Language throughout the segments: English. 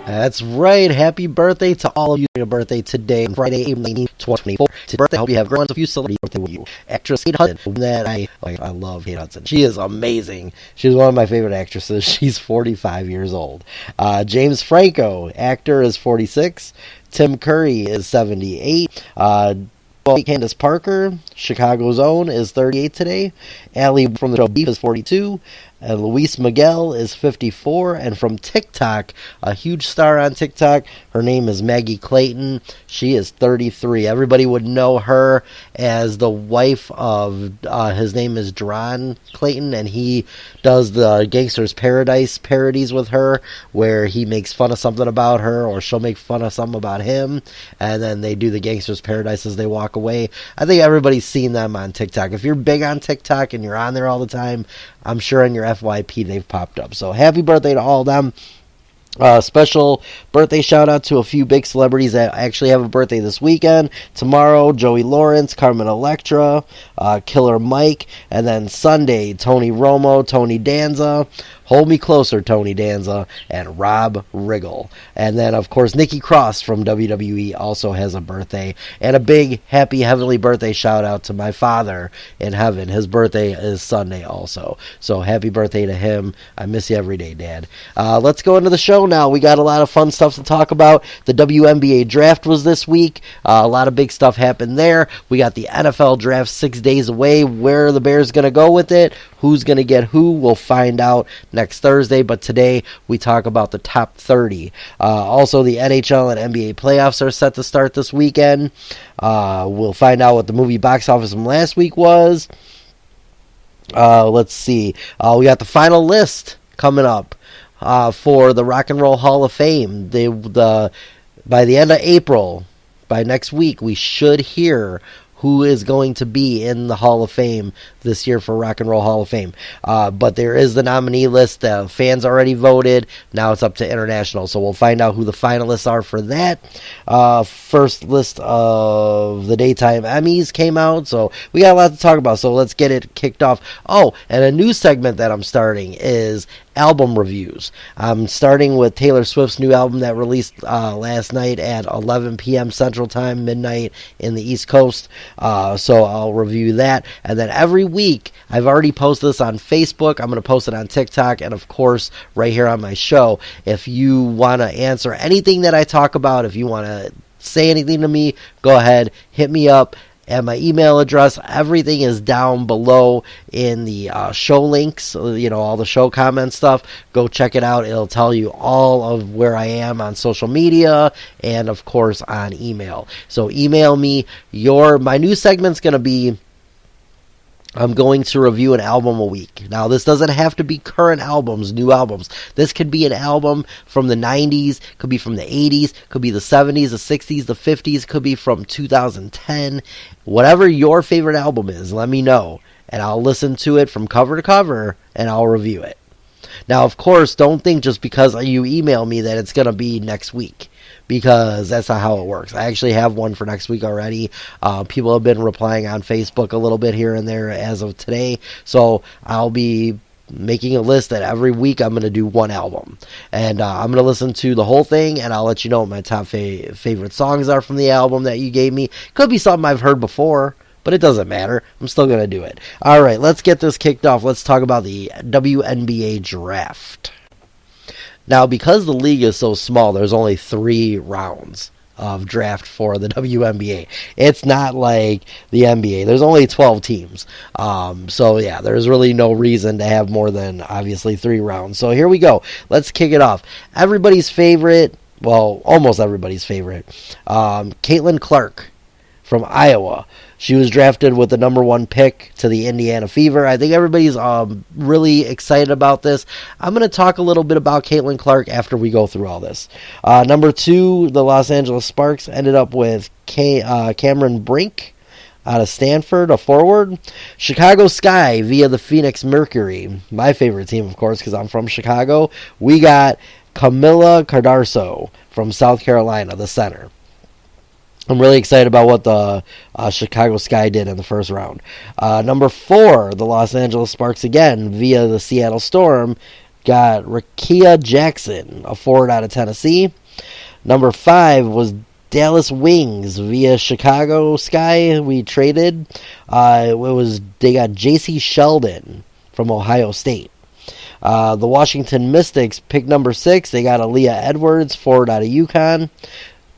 That's right. Happy birthday to all of you. Your birthday today, Friday, April 19th, 2024. Today's birthday. I hope you have grown. A few celebrity birthday with you. Actress Kate Hudson. That I love Kate Hudson. She is amazing. She's one of my favorite actresses. She's 45 years old. James Franco, actor, is 46. Tim Curry is 78. Candace Parker, Chicago's own, is 38 today. Allie from the show Beef is 42. And Luis Miguel is 54. And from TikTok, a huge star on TikTok, her name is Maggie Clayton. She is 33. Everybody would know her as the wife of, his name is Dron Clayton, and he does the Gangster's Paradise parodies with her, where he makes fun of something about her, or she'll make fun of something about him, and then they do the Gangster's Paradise as they walk away. I think everybody's seen them on TikTok. If you're big on TikTok and you're on there all the time, I'm sure in your FYP they've popped up. So happy birthday to all of them. Special birthday shout out to a few big celebrities that actually have a birthday this weekend. Tomorrow, Joey Lawrence, Carmen Electra, Killer Mike, and then Sunday, Tony Romo, Tony Danza, Hold Me Closer, Tony Danza, and Rob Riggle. And then, of course, Nikki Cross from WWE also has a birthday. And a big happy heavenly birthday shout out to my father in heaven. His birthday is Sunday also. So happy birthday to him. I miss you every day, Dad. Let's go into the show now. We got a lot of fun stuff to talk about. The WNBA Draft was this week. A lot of big stuff happened there. We got the NFL Draft 6 days away. Where are the Bears going to go with it? Who's going to get who? We'll find out next Thursday, but today we talk about the top 30. Also, the NHL and NBA playoffs are set to start this weekend. We'll find out what the movie box office from last week was. Let's see. We got the final list coming up for the Rock and Roll Hall of Fame. By the end of April, by next week, we should hear who is going to be in the Hall of Fame this year for Rock and Roll Hall of Fame. But there is the nominee list. The fans already voted. Now it's up to international. So we'll find out who the finalists are for that. First list of the daytime Emmys came out. So we got a lot to talk about. So let's get it kicked off. Oh, and a new segment that I'm starting is album reviews. I'm starting with Taylor Swift's new album that released last night at 11 p.m. Central Time, midnight in the East Coast. So I'll review that. And then every week, I've already posted this on Facebook. I'm going to post it on TikTok and, of course, right here on my show. If you want to answer anything that I talk about, if you want to say anything to me, go ahead, hit me up. And my email address, everything is down below in the show links, all the show comment stuff. Go check it out. It'll tell you all of where I am on social media and, of course, on email. So email me. My new segment's going to be, I'm going to review an album a week. Now, this doesn't have to be current albums, new albums. This could be an album from the 90s, could be from the 80s, could be the 70s, the 60s, the 50s, could be from 2010. Whatever your favorite album is, let me know, and I'll listen to it from cover to cover, and I'll review it. Now, of course, don't think just because you email me that it's going to be next week, because that's not how it works. I actually have one for next week already. People have been replying on Facebook a little bit here and there as of today, so I'll be making a list that every week I'm going to do one album, and I'm going to listen to the whole thing, and I'll let you know what my top favorite songs are from the album that you gave me. Could be something I've heard before, but it doesn't matter. I'm still going to do it. All right, let's get this kicked off. Let's talk about the WNBA Draft. Now, because the league is so small, there's only 3 rounds of draft for the WNBA. It's not like the NBA. There's only 12 teams. So, yeah, there's really no reason to have more than, obviously, 3 rounds. So, here we go. Let's kick it off. Everybody's favorite, well, almost everybody's favorite, Caitlin Clark from Iowa. She was drafted with the number 1 pick to the Indiana Fever. I think everybody's really excited about this. I'm going to talk a little bit about Caitlin Clark after we go through all this. Number 2, the Los Angeles Sparks ended up with Cameron Brink out of Stanford, a forward. Chicago Sky via the Phoenix Mercury. My favorite team, of course, because I'm from Chicago. We got Camila Cardarso from South Carolina, the center. I'm really excited about what the Chicago Sky did in the first round. Number 4, the Los Angeles Sparks again, via the Seattle Storm, got Rakia Jackson, a forward out of Tennessee. Number 5 was Dallas Wings via Chicago Sky. We traded. They got J.C. Sheldon from Ohio State. The Washington Mystics picked number 6. They got Aaliyah Edwards, forward out of UConn.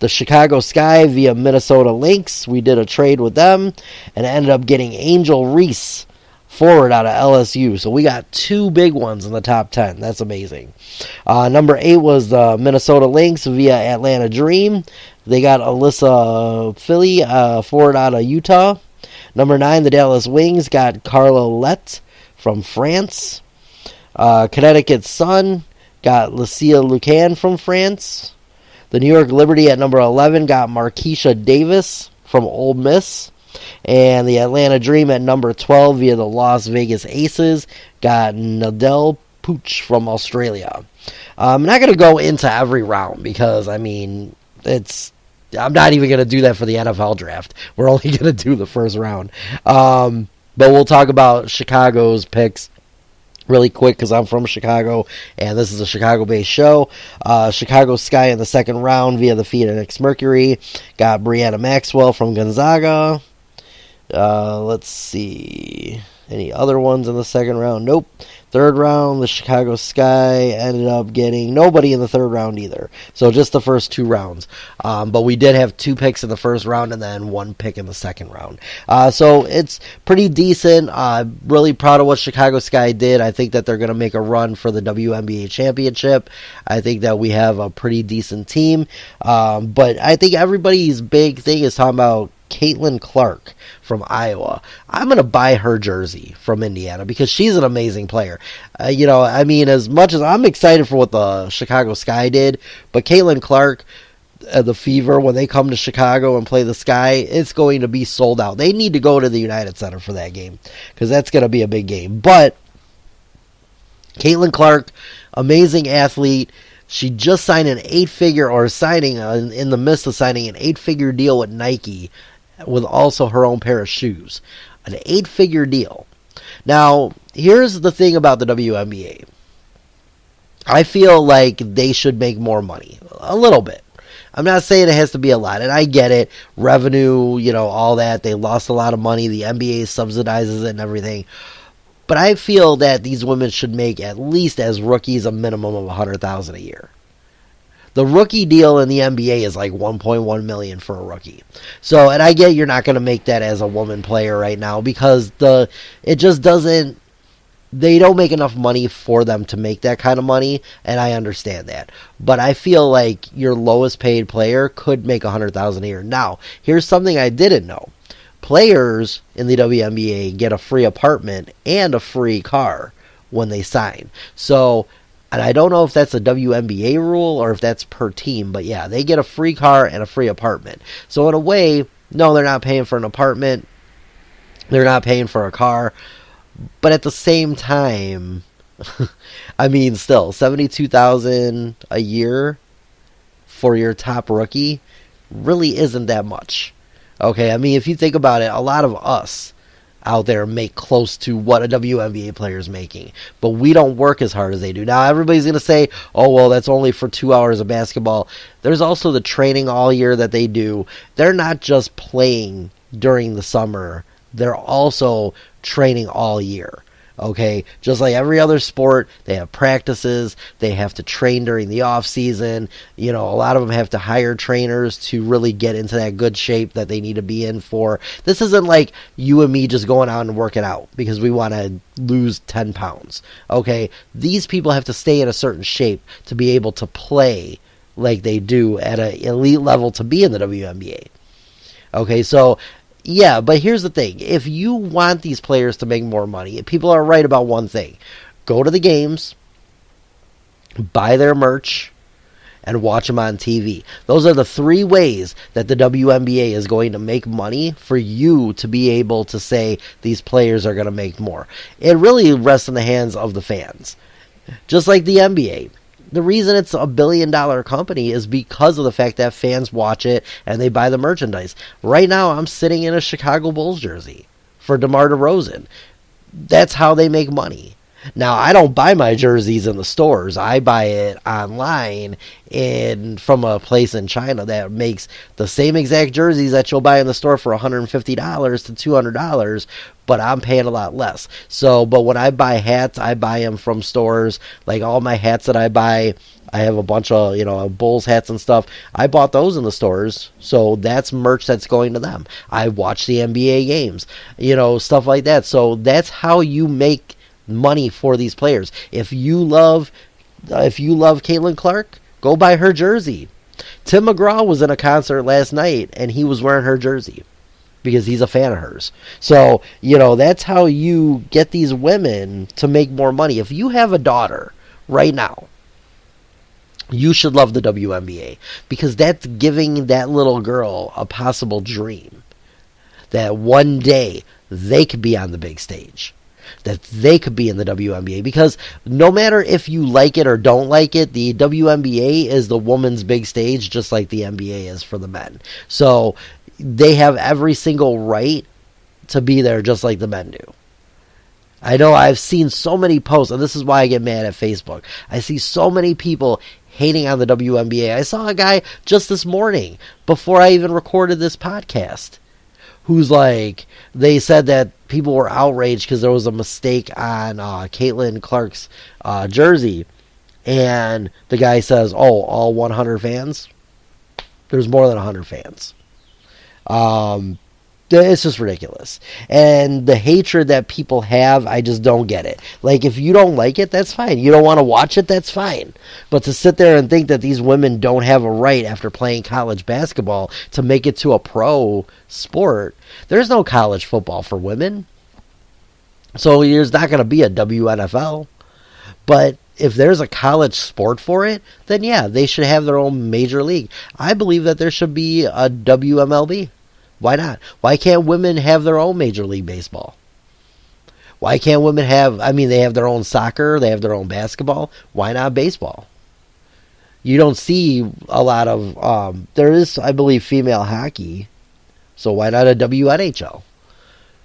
The Chicago Sky via Minnesota Lynx. We did a trade with them and ended up getting Angel Reese, forward out of LSU. So we got 2 big ones in the top 10. That's amazing. Number 8 was the Minnesota Lynx via Atlanta Dream. They got Alyssa Philly, forward out of Utah. Number 9, the Dallas Wings got Carla Lett from France. Connecticut Sun got Lucia Lucan from France. The New York Liberty at number 11 got Marquisha Davis from Ole Miss. And the Atlanta Dream at number 12 via the Las Vegas Aces got Nadel Pooch from Australia. I'm not going to go into every round because, I'm not even going to do that for the NFL draft. We're only going to do the first round. But we'll talk about Chicago's picks really quick because I'm from Chicago and this is a Chicago-based show. Chicago Sky in the second round via the Phoenix Mercury got Brianna Maxwell from Gonzaga. Let's see. Any other ones in the second round? Nope. Third round, the Chicago Sky ended up getting nobody in the third round either. So just the first 2 rounds. But we did have 2 picks in the first round and then 1 pick in the second round. So it's pretty decent. Really proud of what Chicago Sky did. I think that they're going to make a run for the WNBA championship. I think that we have a pretty decent team. But I think everybody's big thing is talking about Caitlin Clark from Iowa. I'm going to buy her jersey from Indiana because she's an amazing player. As much as I'm excited for what the Chicago Sky did, but Caitlin Clark, the Fever, when they come to Chicago and play the Sky, it's going to be sold out. They need to go to the United Center for that game because that's going to be a big game. But Caitlin Clark, amazing athlete. She just signed an 8-figure, or in the midst of signing an 8-figure deal with Nike, with also her own pair of shoes. An 8-figure deal. Now, here's the thing about the WNBA. I feel like they should make more money. A little bit. I'm not saying it has to be a lot, and I get it. Revenue, all that. They lost a lot of money. The NBA subsidizes it and everything. But I feel that these women should make, at least as rookies, a minimum of $100,000 a year. The rookie deal in the NBA is like $1.1 million for a rookie. So, and I get you're not going to make that as a woman player right now because it just doesn't. They don't make enough money for them to make that kind of money, and I understand that. But I feel like your lowest paid player could make $100,000 a year. Now, here's something I didn't know. Players in the WNBA get a free apartment and a free car when they sign. So, and I don't know if that's a WNBA rule or if that's per team, but yeah, they get a free car and a free apartment. So in a way, no, they're not paying for an apartment. They're not paying for a car. But at the same time, still, $72,000 a year for your top rookie really isn't that much. Okay, if you think about it, a lot of us out there make close to what a WNBA player is making, but we don't work as hard as they do. Now, everybody's going to say, oh, well, that's only for 2 hours of basketball. There's also the training all year that they do. They're not just playing during the summer. They're also training all year. Okay, just like every other sport, they have practices, they have to train during the off season. A lot of them have to hire trainers to really get into that good shape that they need to be in for. This isn't like you and me just going out and working out because we want to lose 10 pounds. Okay, these people have to stay in a certain shape to be able to play like they do at an elite level to be in the WNBA. Okay, so yeah, but here's the thing. If you want these players to make more money, people are right about one thing. Go to the games, buy their merch, and watch them on TV. Those are the 3 ways that the WNBA is going to make money for you to be able to say these players are going to make more. It really rests in the hands of the fans. Just like the NBA. The reason it's a $1 billion company is because of the fact that fans watch it and they buy the merchandise. Right now, I'm sitting in a Chicago Bulls jersey for DeMar DeRozan. That's how they make money. Now, I don't buy my jerseys in the stores. I buy it online and from a place in China that makes the same exact jerseys that you'll buy in the store for $150 to $200, but I'm paying a lot less. So, but when I buy hats, I buy them from stores. Like all my hats that I buy, I have a bunch of, Bulls hats and stuff. I bought those in the stores. So that's merch that's going to them. I watch the NBA games, stuff like that. So that's how you make money for these players. If you love Caitlin Clark, go buy her jersey. Tim McGraw was in a concert last night and he was wearing her jersey because he's a fan of hers. So, that's how you get these women to make more money. If you have a daughter right now, you should love the WNBA because that's giving that little girl a possible dream that one day they could be on the big stage, that they could be in the WNBA, because no matter if you like it or don't like it, the WNBA is the woman's big stage just like the NBA is for the men. So they have every single right to be there just like the men do. I know I've seen so many posts, and this is why I get mad at Facebook. I see so many people hating on the WNBA. I saw a guy just this morning before I even recorded this podcast who's like, they said that people were outraged because there was a mistake on Caitlin Clark's jersey. And the guy says, oh, all 100 fans? There's more than 100 fans. It's just ridiculous. And the hatred that people have, I just don't get it. Like, if you don't like it, that's fine. You don't want to watch it, that's fine. But to sit there and think that these women don't have a right after playing college basketball to make it to a pro sport, there's no college football for women. So there's not going to be a WNFL. But if there's a college sport for it, then yeah, they should have their own major league. I believe that there should be a WMLB. Why not? Why can't women have their own Major League Baseball? Why can't women they have their own soccer, they have their own basketball. Why not baseball? You don't see a lot of, there is, I believe, female hockey. So why not a WNHL?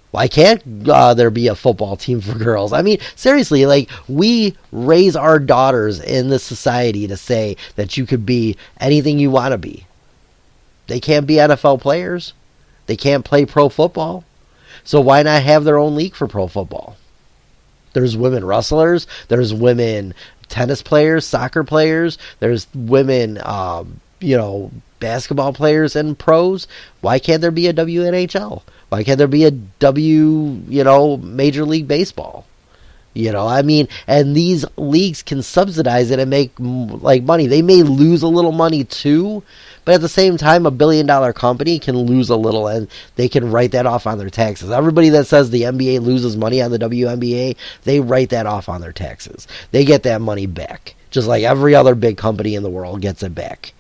Why can't there be a football team for girls? I mean, seriously, like, we raise our daughters in this society to say that you could be anything you want to be. They can't be NFL players. They can't play pro football. So why not have their own league for pro football? There's women wrestlers. There's women tennis players, soccer players. There's women, basketball players and pros. Why can't there be a WNHL? Why can't there be a Major League Baseball? And these leagues can subsidize it and make money. They may lose a little money too, but at the same time, $1 billion company can lose a little and they can write that off on their taxes. Everybody that says the NBA loses money on the WNBA, they write that off on their taxes. They get that money back, just like every other big company in the world gets it back.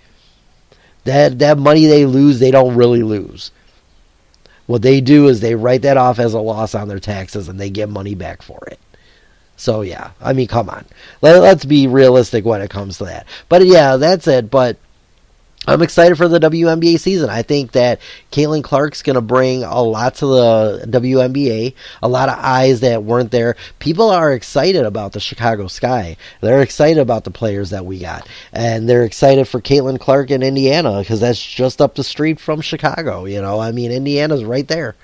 That money they lose, they don't really lose. What they do is they write that off as a loss on their taxes and they get money back for it. So, yeah, come on. Let's be realistic when it comes to that. But, yeah, that's it. But I'm excited for the WNBA season. I think that Caitlin Clark's going to bring a lot to the WNBA, a lot of eyes that weren't there. People are excited about the Chicago Sky. They're excited about the players that we got. And they're excited for Caitlin Clark in Indiana because that's just up the street from Chicago. Indiana's right there.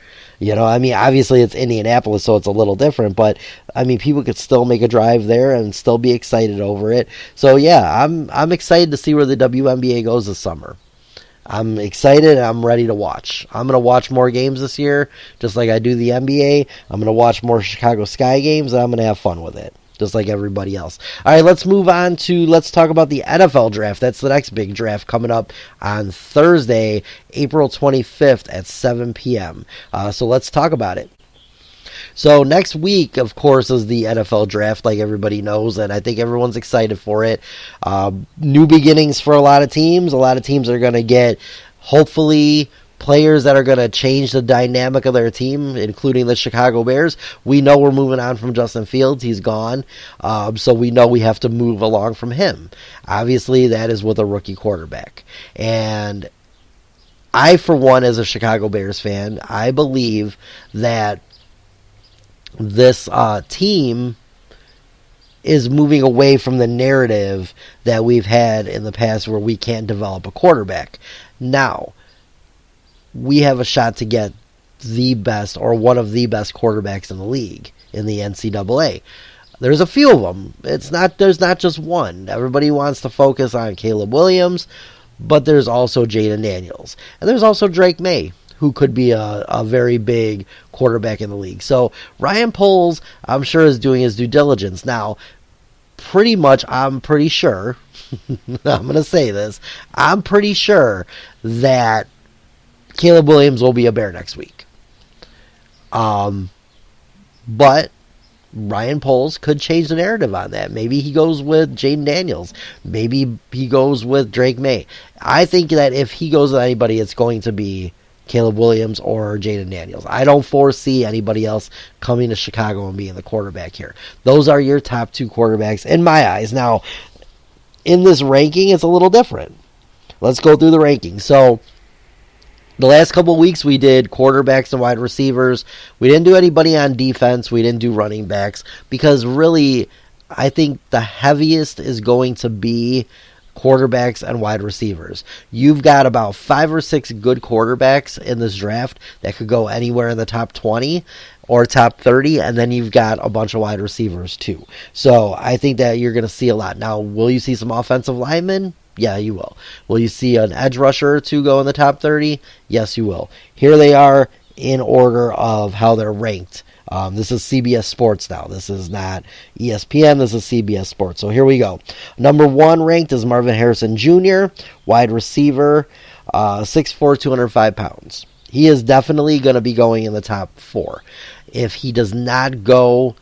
Obviously it's Indianapolis, so it's a little different, but people could still make a drive there and still be excited over it. So yeah, I'm excited to see where the WNBA goes this summer. I'm excited and I'm ready to watch. I'm going to watch more games this year, just like I do the NBA. I'm going to watch more Chicago Sky games, and I'm going to have fun with it, just like everybody else. All right, let's move on let's talk about the NFL draft. That's the next big draft coming up on Thursday, April 25th at 7 p.m. So let's talk about it. So next week, of course, is the NFL draft, like everybody knows, and I think everyone's excited for it. New beginnings for a lot of teams. A lot of teams are going to get, hopefully, players that are going to change the dynamic of their team, including the Chicago Bears. We know we're moving on from Justin Fields. He's gone. So we know we have to move along from him. Obviously, that is with a rookie quarterback. And I, for one, as a Chicago Bears fan, I believe that this team is moving away from the narrative that we've had in the past where we can't develop a quarterback. Now, we have a shot to get the best or one of the best quarterbacks in the league in the NCAA. There's a few of them. There's not just one. Everybody wants to focus on Caleb Williams, but there's also Jaden Daniels. And there's also Drake May, who could be a very big quarterback in the league. So Ryan Poles, I'm sure, is doing his due diligence. Now, I'm pretty sure, I'm going to say this, I'm pretty sure that Caleb Williams will be a Bear next week. But Ryan Poles could change the narrative on that. Maybe he goes with Jaden Daniels. Maybe he goes with Drake May. I think that if he goes with anybody, it's going to be Caleb Williams or Jaden Daniels. I don't foresee anybody else coming to Chicago and being the quarterback here. Those are your top two quarterbacks in my eyes. Now, in this ranking, it's a little different. Let's go through the ranking. So, the last couple of weeks we did quarterbacks and wide receivers. We didn't do anybody on defense. We didn't do running backs because really I think the heaviest is going to be quarterbacks and wide receivers. You've got about 5 or 6 good quarterbacks in this draft that could go anywhere in the top 20 or top 30, and then you've got a bunch of wide receivers too. So I think that you're going to see a lot. Now, will you see some offensive linemen? Yeah, you will. Will you see an edge rusher or two go in the top 30? Yes, you will. Here they are in order of how they're ranked. This is CBS Sports now. This is not ESPN. This is CBS Sports. So here we go. Number 1 ranked is Marvin Harrison Jr., wide receiver, 6'4", 205 pounds. He is definitely going to be going in the top 4. If he does not go,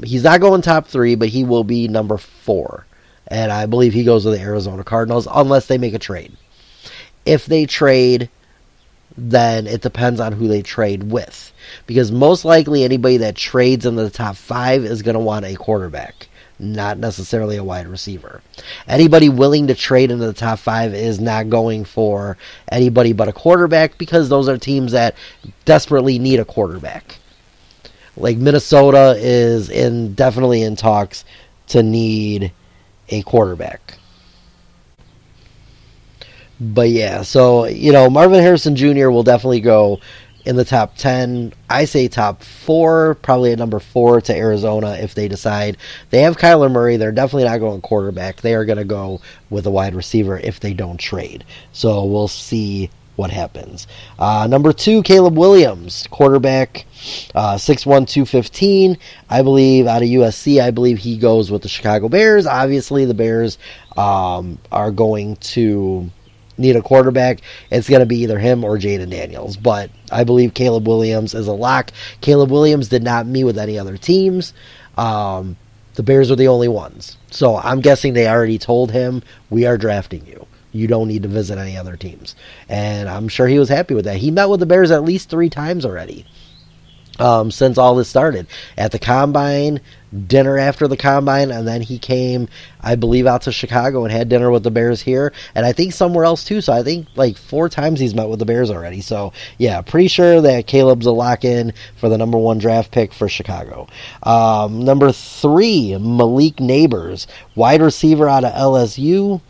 he's not going top 3, but he will be number 4. And I believe he goes to the Arizona Cardinals unless they make a trade. If they trade, then it depends on who they trade with. Because most likely anybody that trades in the top 5 is going to want a quarterback, not necessarily a wide receiver. Anybody willing to trade into the top 5 is not going for anybody but a quarterback because those are teams that desperately need a quarterback. Like Minnesota is definitely in talks to need a quarterback. But yeah, so, Marvin Harrison Jr. will definitely go in the top 10. I say top 4, probably at number 4 to Arizona if they decide. They have Kyler Murray. They're definitely not going quarterback. They are going to go with a wide receiver if they don't trade. So we'll see what happens. Number 2, Caleb Williams, quarterback, 6'1", 215. I believe out of USC, I believe he goes with the Chicago Bears. Obviously, the Bears are going to need a quarterback. It's going to be either him or Jaden Daniels, but I believe Caleb Williams is a lock. Caleb Williams did not meet with any other teams. The Bears are the only ones. So I'm guessing they already told him, we are drafting you. You don't need to visit any other teams. And I'm sure he was happy with that. He met with the Bears at least 3 times already since all this started. At the Combine, dinner after the Combine, and then he came, I believe, out to Chicago and had dinner with the Bears here. And I think somewhere else too. So I think like 4 times he's met with the Bears already. So yeah, pretty sure that Caleb's a lock-in for the number 1 draft pick for Chicago. Number 3, Malik Neighbors, wide receiver out of LSU.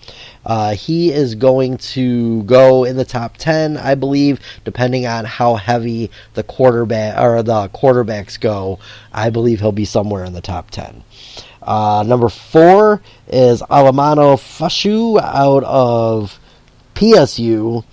He is going to go in the top 10, I believe, depending on how heavy the quarterbacks go. I believe he'll be somewhere in the top 10. Number 4 is Alamano Fashu out of PSU.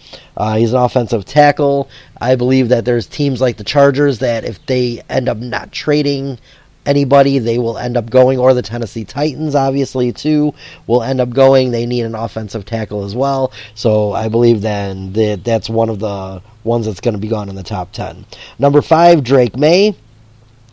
He's an offensive tackle. I believe that there's teams like the Chargers that if they end up not trading anybody, they will end up going, or the Tennessee Titans, obviously, too, will end up going. They need an offensive tackle as well. So I believe then that's one of the ones that's going to be gone in the top 10. Number 5, Drake May,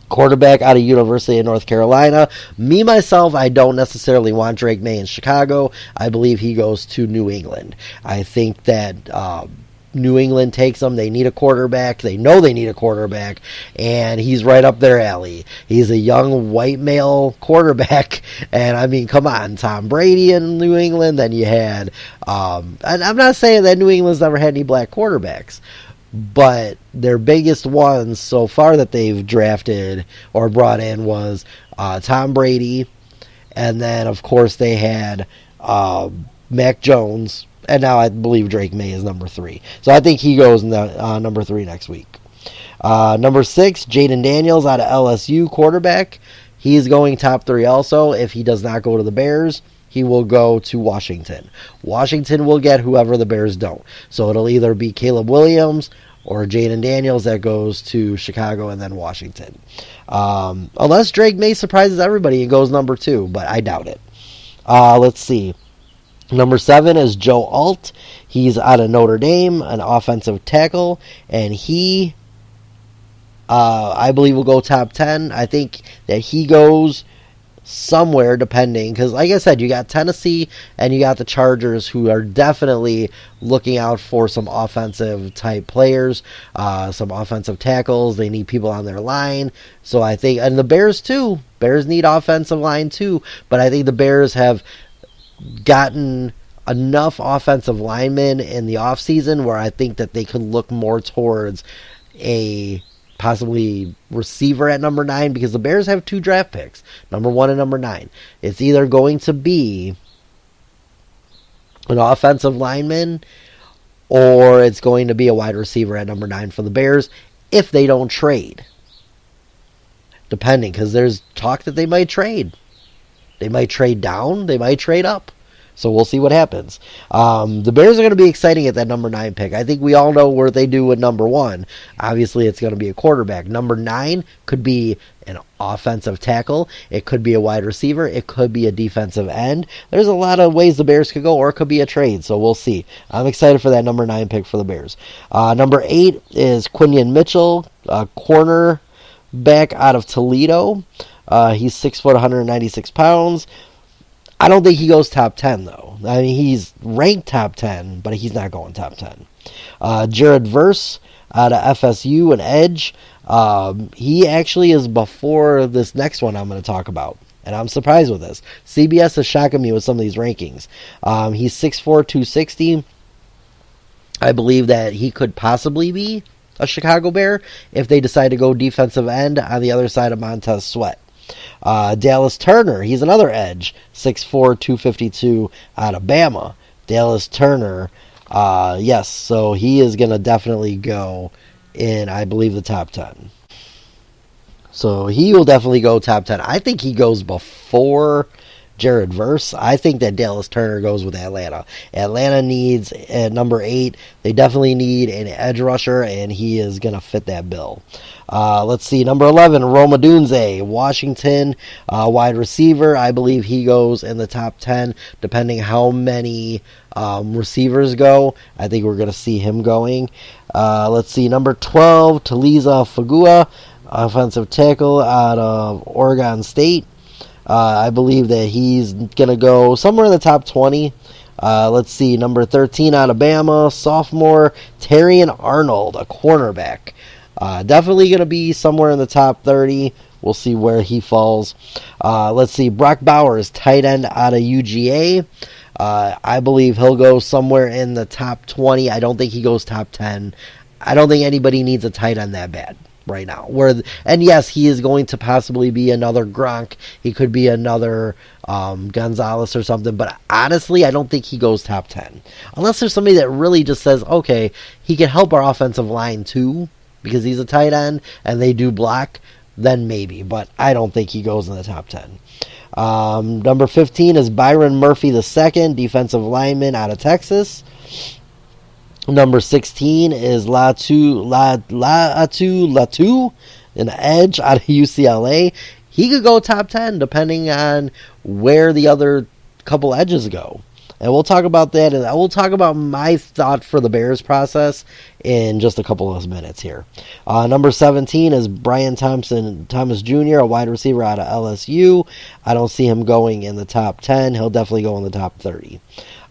quarterback out of University of North Carolina. Me, myself, I don't necessarily want Drake May in Chicago. I believe he goes to New England. I think that New England takes them. They need a quarterback. They know they need a quarterback, and he's right up their alley. He's a young white male quarterback, and I mean, come on, Tom Brady in New England. Then you had, and I'm not saying that New England's never had any black quarterbacks, but their biggest ones so far that they've drafted or brought in was Tom Brady, And then, of course, they had Mac Jones, and now I believe Drake May is number 3. So I think he goes in the number 3 next week. Number 6, Jaden Daniels out of LSU, quarterback. He's going top 3 also. If he does not go to the Bears, he will go to Washington. Washington will get whoever the Bears don't. So it'll either be Caleb Williams or Jaden Daniels that goes to Chicago and then Washington. Unless Drake May surprises everybody and goes number 2, but I doubt it. Let's see. Number 7 is Joe Alt. He's out of Notre Dame, an offensive tackle, and he, I believe, will go top 10. I think that he goes somewhere, depending, because like I said, you got Tennessee and you got the Chargers, who are definitely looking out for some offensive type players, some offensive tackles. They need people on their line. So I think, and the Bears too. Bears need offensive line too, but I think the Bears have gotten enough offensive linemen in the offseason where I think that they could look more towards a possibly receiver at number 9, because the Bears have 2 draft picks, number 1 and number 9. It's either going to be an offensive lineman or it's going to be a wide receiver at number 9 for the Bears if they don't trade. Depending, because there's talk that they might trade. They might trade down, they might trade up. So we'll see what happens. The Bears are going to be exciting at that number 9 pick. I think we all know where they do with number 1. Obviously, it's going to be a quarterback. Number 9 could be an offensive tackle. It could be a wide receiver. It could be a defensive end. There's a lot of ways the Bears could go, or it could be a trade. So we'll see. I'm excited for that number 9 pick for the Bears. Number 8 is Quinion Mitchell, a cornerback out of Toledo. He's 6 foot, 196 pounds. I don't think he goes top 10, though. I mean, he's ranked top 10, but he's not going top 10. Jared Verse out of FSU, an edge. He actually is before this next one I'm going to talk about, and I'm surprised with this. CBS is shocking me with some of these rankings. He's 6'4", 260. I believe that he could possibly be a Chicago Bear if they decide to go defensive end on the other side of Montez Sweat. Dallas Turner, he's another edge, 6'4", 252 out of Bama. Dallas Turner, yes, so he is going to definitely go in, I believe, the top 10. So he will definitely go top 10. I think he goes before Jared Verse. I think that Dallas Turner goes with Atlanta. Atlanta needs, at number 8, they definitely need an edge rusher, and he is going to fit that bill. Let's see, number 11, Rome Odunze, Washington, wide receiver. I believe he goes in the top 10, depending how many receivers go. I think we're going to see him going. Let's see, number 12, Taliza Fagua, offensive tackle out of Oregon State. I believe that he's going to go somewhere in the top 20. Let's see, number 13, Alabama, sophomore, Terrion Arnold, a cornerback. Definitely going to be somewhere in the top 30. We'll see where he falls. Let's see, Brock Bowers, tight end out of UGA. I believe he'll go somewhere in the top 20. I don't think he goes top 10. I don't think anybody needs a tight end that bad right now. And yes, he is going to possibly be another Gronk. He could be another Gonzalez or something. But honestly, I don't think he goes top 10. Unless there's somebody that really just says, okay, he can help our offensive line too, because he's a tight end and they do block, then maybe. But I don't think he goes in the top 10. Number 15 is Byron Murphy II, defensive lineman out of Texas. Number 16 is Latu, an edge out of UCLA. He could go top 10 depending on where the other couple edges go. And we'll talk about that, and we'll talk about my thought for the Bears process in just a couple of minutes here. Number 17 is Brian Thomas Jr., a wide receiver out of LSU. I don't see him going in the top 10. He'll definitely go in the top 30.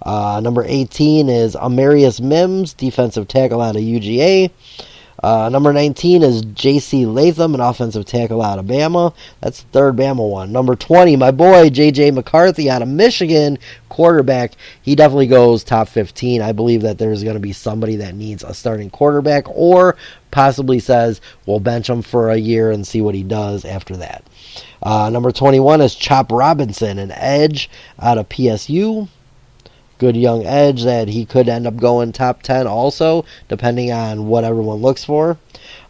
Number 18 is Amarius Mims, defensive tackle out of UGA. Number 19 is J.C. Latham, an offensive tackle out of Bama. That's the third Bama one. Number 20, my boy J.J. McCarthy out of Michigan, quarterback. He definitely goes top 15. I believe that there's going to be somebody that needs a starting quarterback, or possibly says we'll bench him for a year and see what he does after that. Number 21 is Chop Robinson, an edge out of PSU. Good young edge that he could end up going top 10 also, depending on what everyone looks for.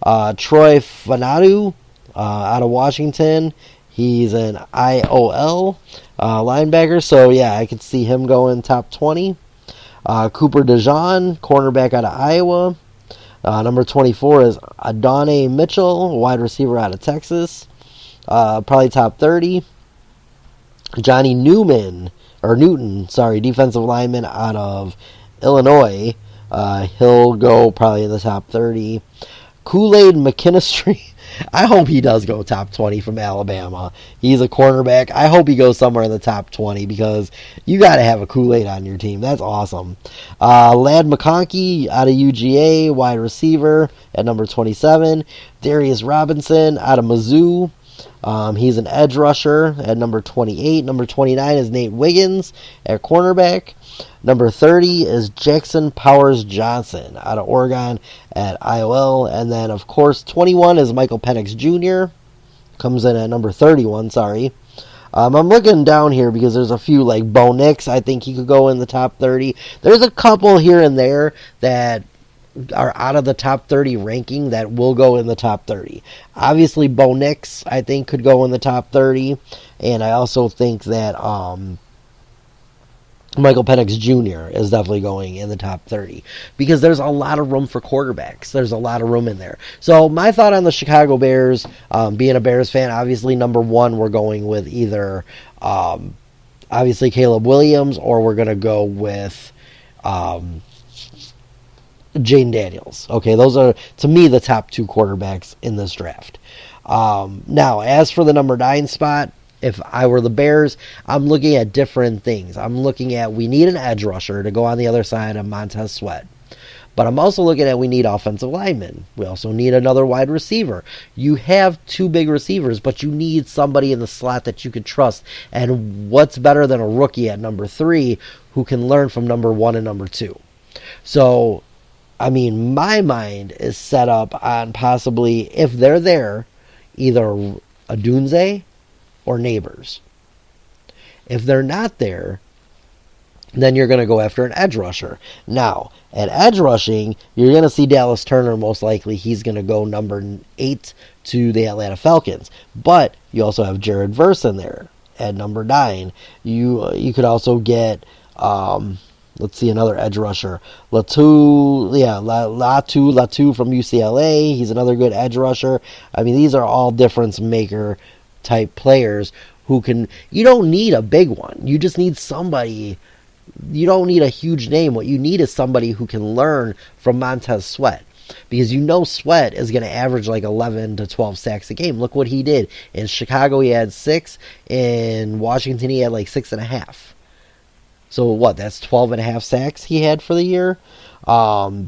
Troy Fanadu out of Washington. He's an IOL linebacker, so yeah, I could see him going top 20. Cooper DeJean, cornerback out of Iowa. Number 24 is Adonai Mitchell, wide receiver out of Texas. Probably top 30. Johnny Newton, defensive lineman out of Illinois. He'll go probably in the top 30. Kool-Aid McKinstry. I hope he does go top 20 from Alabama. He's a cornerback. I hope he goes somewhere in the top 20 because you got to have a Kool-Aid on your team. That's awesome. Ladd McConkey out of UGA, wide receiver at number 27. Darius Robinson out of Mizzou. He's an edge rusher at number 28. Number 29 is Nate Wiggins at cornerback. Number 30 is Jackson Powers Johnson out of Oregon at IOL. And then, of course, 21 is Michael Penix Jr. Comes in at number 31, I'm looking down here because there's a few, like Bo Nix. I think he could go in the top 30. There's a couple here and there that are out of the top 30 ranking that will go in the top 30. Obviously, Bo Nix, I think, could go in the top 30. And I also think that Michael Penix Jr. is definitely going in the top 30 because there's a lot of room for quarterbacks. There's a lot of room in there. So my thought on the Chicago Bears, being a Bears fan, obviously number one, we're going with either obviously Caleb Williams or we're going to go with Jayden Daniels. Okay, those are, to me, the top two quarterbacks in this draft. Now, as for the number 9 spot, if I were the Bears, I'm looking at different things. I'm looking at we need an edge rusher to go on the other side of Montez Sweat. But I'm also looking at we need offensive linemen. We also need another wide receiver. You have 2 big receivers, but you need somebody in the slot that you can trust. And what's better than a rookie at number 3 who can learn from number 1 and number 2? So, I mean, my mind is set up on possibly, if they're there, either Odunze or Neighbors. If they're not there, then you're going to go after an edge rusher. Now, at edge rushing, you're going to see Dallas Turner most likely. He's going to go number 8 to the Atlanta Falcons. But you also have Jared Verse in there at number 9. You could also get, let's see, another edge rusher. Latu from UCLA. He's another good edge rusher. I mean, these are all difference maker type players who can, you don't need a big one. You just need somebody, you don't need a huge name. What you need is somebody who can learn from Montez Sweat. Because you know Sweat is going to average like 11 to 12 sacks a game. Look what he did. In Chicago he had 6. In Washington he had like 6.5. So what, that's 12.5 sacks he had for the year? You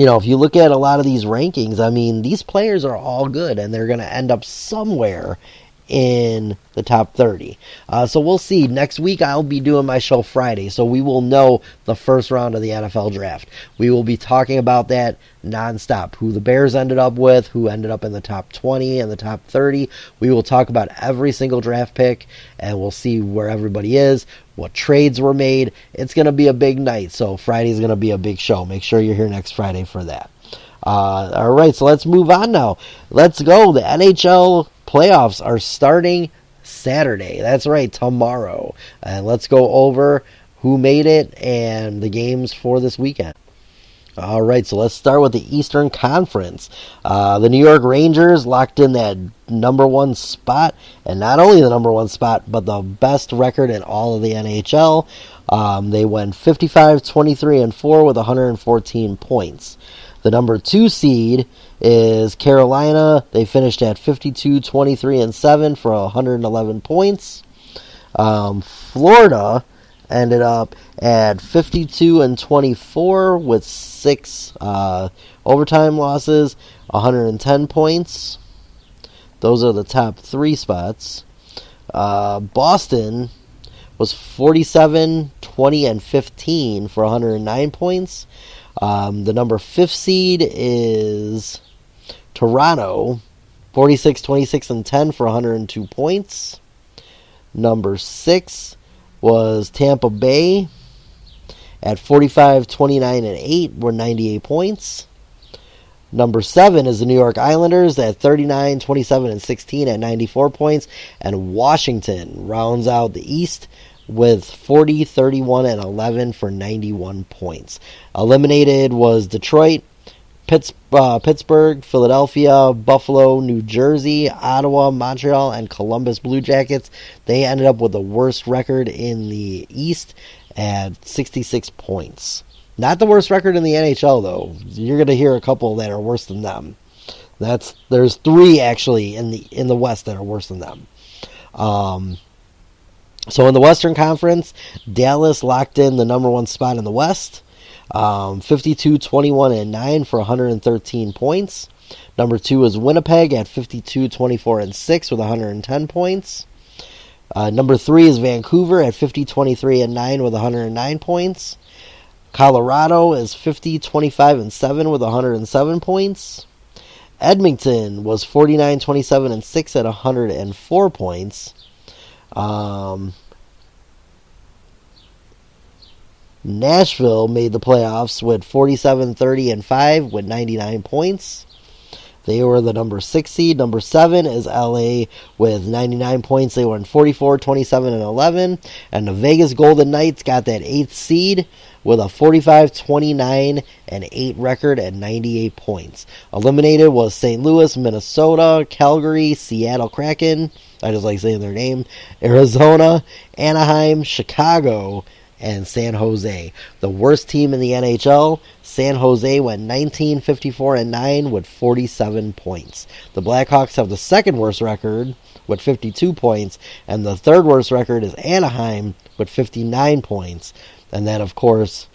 know, if you look at a lot of these rankings, I mean, these players are all good, and they're going to end up somewhere in the top 30. So we'll see. Next week, I'll be doing my show Friday, so we will know the first round of the NFL draft. We will be talking about that nonstop. Who the Bears ended up with, who ended up in the top 20 and the top 30. We will talk about every single draft pick, and we'll see where everybody is, what trades were made. It's going to be a big night, so Friday's going to be a big show. Make sure you're here next Friday for that. All right, so let's move on now. Let's go. The NHL playoffs are starting Saturday. That's right, tomorrow. And let's go over who made it and the games for this weekend. All right, so let's start with the Eastern Conference. The New York Rangers locked in that number 1 spot, and not only the number 1 spot, but the best record in all of the NHL. They went 55-23-4 with 114 points. The number 2 seed is Carolina. They finished at 52-23-7 for 111 points. Florida ended up at 52-24 with 6 overtime losses, 110 points. Those are the top 3 spots. Boston was 47-20-15 for 109 points. The number 5 seed is Toronto. 46, 26, and 10 for 102 points. Number 6 was Tampa Bay at 45, 29, and 8 were 98 points. Number 7 is the New York Islanders at 39, 27, and 16 at 94 points. And Washington rounds out the East with 40, 31, and 11 for 91 points. Eliminated was Detroit, Pittsburgh, Philadelphia, Buffalo, New Jersey, Ottawa, Montreal, and Columbus Blue Jackets. They ended up with the worst record in the East at 66 points. Not the worst record in the NHL, though. You're going to hear a couple that are worse than them. There's 3 actually in the West that are worse than them. So in the Western Conference, Dallas locked in the number 1 spot in the West. 52, 21, and 9 for 113 points. Number 2 is Winnipeg at 52, 24, and 6 with 110 points. Number 3 is Vancouver at 50, 23, and 9 with 109 points. Colorado is 50, 25, and 7 with 107 points. Edmonton was 49, 27, and 6 at 104 points. Nashville made the playoffs with 47, 30, and 5 with 99 points. They were the number 6 seed. Number 7 is LA with 99 points. They won 44, 27, and 11. And the Vegas Golden Knights got that 8th seed with a 45, 29, and 8 record at 98 points. Eliminated was St. Louis, Minnesota, Calgary, Seattle Kraken, I just like saying their name, Arizona, Anaheim, Chicago, and San Jose. The worst team in the NHL, San Jose went 19, 54, and 9 with 47 points. The Blackhawks have the second worst record with 52 points, and the third worst record is Anaheim with 59 points. And then, of course,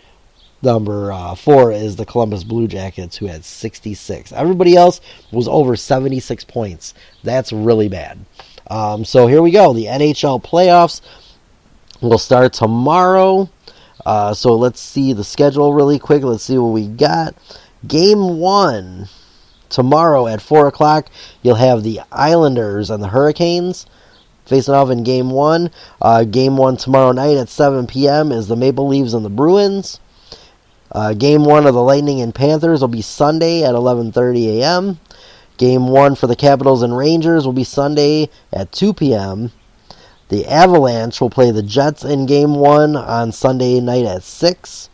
number 4 is the Columbus Blue Jackets, who had 66. Everybody else was over 76 points. That's really bad. So here we go. The NHL playoffs will start tomorrow. So let's see the schedule really quick. Let's see what we got. Game 1 tomorrow at 4 o'clock. You'll have the Islanders and the Hurricanes facing off in Game 1. Game 1 tomorrow night at 7 p.m. is the Maple Leafs and the Bruins. Game 1 of the Lightning and Panthers will be Sunday at 11:30 a.m. Game 1 for the Capitals and Rangers will be Sunday at 2 p.m. The Avalanche will play the Jets in Game 1 on Sunday night at 6.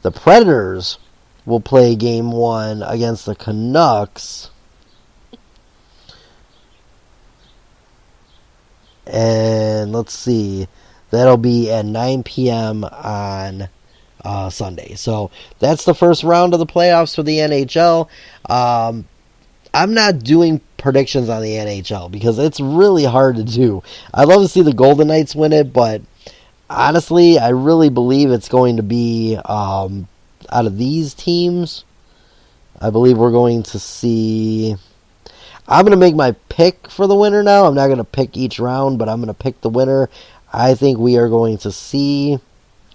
The Predators will play Game 1 against the Canucks. And let's see, that'll be at 9 p.m. on Sunday. So that's the first round of the playoffs for the NHL. I'm not doing predictions on the NHL because it's really hard to do. I'd love to see the Golden Knights win it, but honestly, I really believe it's going to be out of these teams. I believe we're going to see. I'm going to make my pick for the winner now. I'm not going to pick each round, but I'm going to pick the winner. I think we are going to see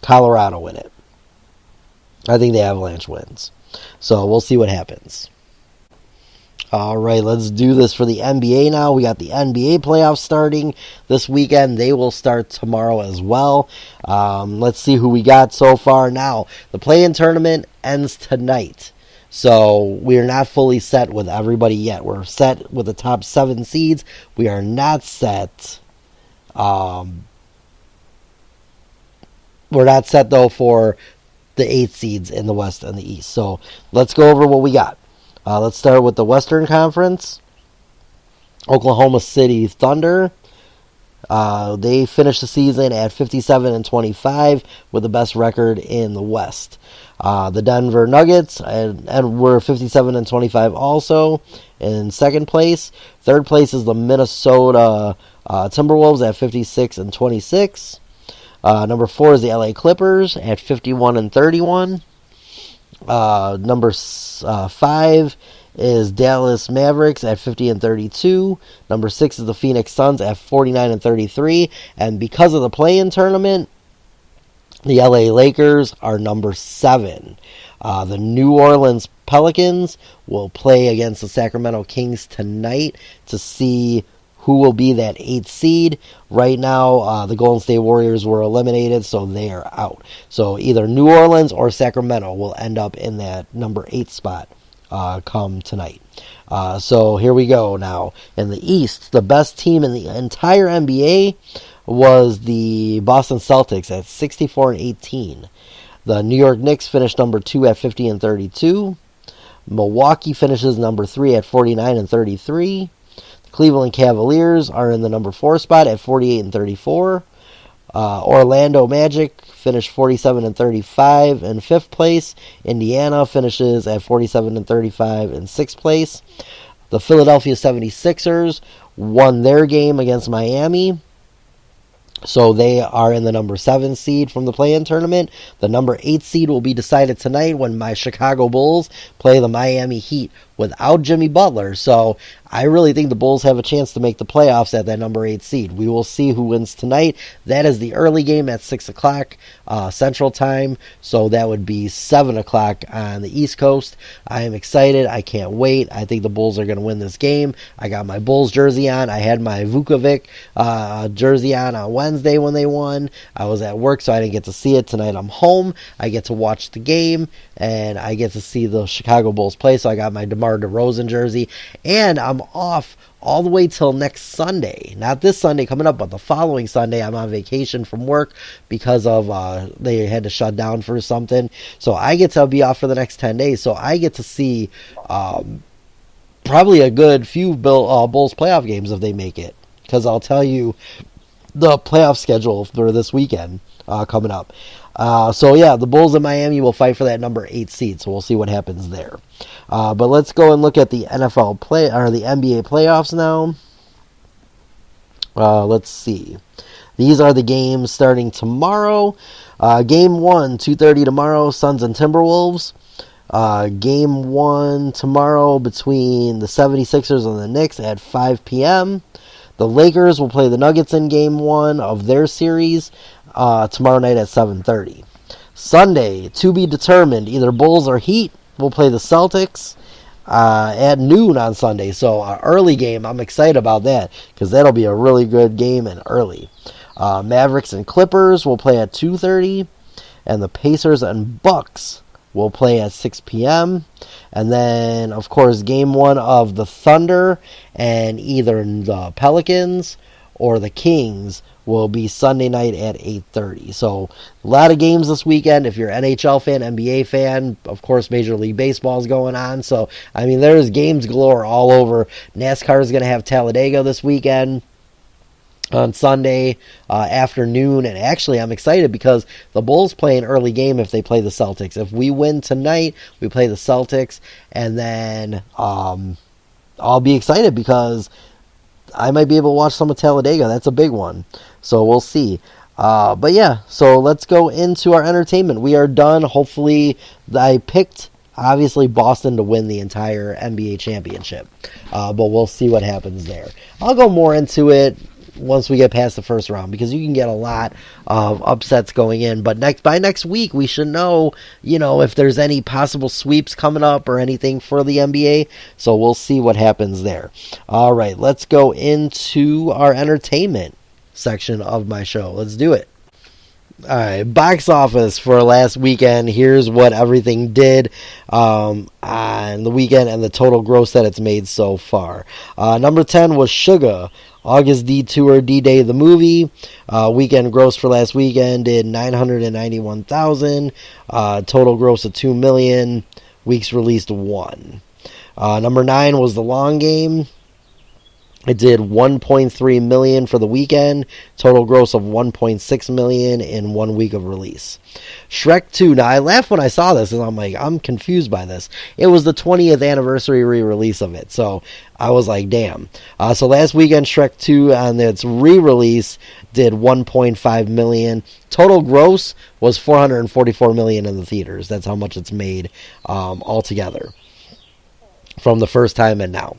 Colorado win it. I think the Avalanche wins. So we'll see what happens. All right, let's do this for the NBA now. We got the NBA playoffs starting this weekend. They will start tomorrow as well. Let's see who we got so far now. The play-in tournament ends tonight. So we're not fully set with everybody yet. We're set with the top 7 seeds. We are not set. We're not set, though, for the 8 seeds in the West and the East. So let's go over what we got. Let's start with the Western Conference. Oklahoma City Thunder. They finished the season at 57-25 with the best record in the West. The Denver Nuggets and were 57-25 also in second place. Third place is the Minnesota Timberwolves at 56-26. Number 4 is the LA Clippers at 51-31. Number 5 is Dallas Mavericks at 50-32. Number 6 is the Phoenix Suns at 49-33. And because of the play-in tournament, The LA Lakers are number 7. The New Orleans Pelicans will play against the Sacramento Kings tonight to see who will be that 8th seed. Right now, the Golden State Warriors were eliminated, so they are out. So either New Orleans or Sacramento will end up in that number 8 spot come tonight. So here we go now. In the East, the best team in the entire NBA was the Boston Celtics at 64-18. The New York Knicks finished number 2 at 50-32. Milwaukee finishes number 3 at 49-33. Cleveland Cavaliers are in the number 4 spot at 48-34. Orlando Magic finished 47-35 in 5th place. Indiana finishes at 47-35 in 6th place. The Philadelphia 76ers won their game against Miami, so they are in the number 7 seed from the play-in tournament. The number 8 seed will be decided tonight when my Chicago Bulls play the Miami Heat without Jimmy Butler. So I really think the Bulls have a chance to make the playoffs at that number 8 seed. We will see who wins tonight. That is the early game at 6 o'clock Central Time, so that would be 7 o'clock on the East Coast. I am excited. I can't wait. I think the Bulls are going to win this game. I got my Bulls jersey on. I had my Vukovic jersey on Wednesday when they won. I was at work, so I didn't get to see it. Tonight I'm home. I get to watch the game, and I get to see the Chicago Bulls play, so I got my DeMar DeRozan jersey, and I'm off all the way till next Sunday. Not this Sunday coming up, but the following Sunday. I'm on vacation from work because of they had to shut down for something. So I get to be off for the next 10 days. So I get to see probably a good few Bulls playoff games if they make it. Because I'll tell you the playoff schedule for this weekend coming up. So yeah, the Bulls in Miami will fight for that number 8 seed. So we'll see what happens there. But let's go and look at the NFL the NBA playoffs now. Let's see. These are the games starting tomorrow. Game 1, 2:30 tomorrow, Suns and Timberwolves. Game 1 tomorrow between the 76ers and the Knicks at 5 p.m. The Lakers will play the Nuggets in Game 1 of their series tomorrow night at 7:30. Sunday, to be determined, either Bulls or Heat will play the Celtics at noon on Sunday. So an early game, I'm excited about that because that'll be a really good game and early. Mavericks and Clippers will play at 2:30, and the Pacers and Bucks will play at 6 p.m. And then, of course, Game 1 of the Thunder and either the Pelicans or the Kings will be Sunday night at 8:30. So a lot of games this weekend. If you're an NHL fan, NBA fan, of course Major League Baseball is going on. So, I mean, there's games galore all over. NASCAR is going to have Talladega this weekend on Sunday afternoon. And actually, I'm excited because the Bulls play an early game if they play the Celtics. If we win tonight, we play the Celtics. And then I'll be excited because I might be able to watch some of Talladega. That's a big one. So we'll see. But yeah, so let's go into our entertainment. We are done. Hopefully, I picked, obviously, Boston to win the entire NBA championship. But we'll see what happens there. I'll go more into it once we get past the first round because you can get a lot of upsets going in. But by next week, we should know, if there's any possible sweeps coming up or anything for the NBA. So we'll see what happens there. All right, let's go into our entertainment section of my show. Let's do it. All right, box office for last weekend. Here's what everything did on the weekend and the total gross that it's made so far. Number 10 was Sugar. August Detour, D-Day the movie. Weekend gross for last weekend did $991,000. Total gross of $2 million. Weeks released 1. Number 9 was The Long Game. It did $1.3 million for the weekend. Total gross of $1.6 million in 1 week of release. Shrek 2. Now, I laughed when I saw this, and I'm like, I'm confused by this. It was the 20th anniversary re-release of it, so I was like, damn. So last weekend, Shrek 2 on its re-release did $1.5 million. Total gross was $444 million in the theaters. That's how much it's made altogether. from the first time and now.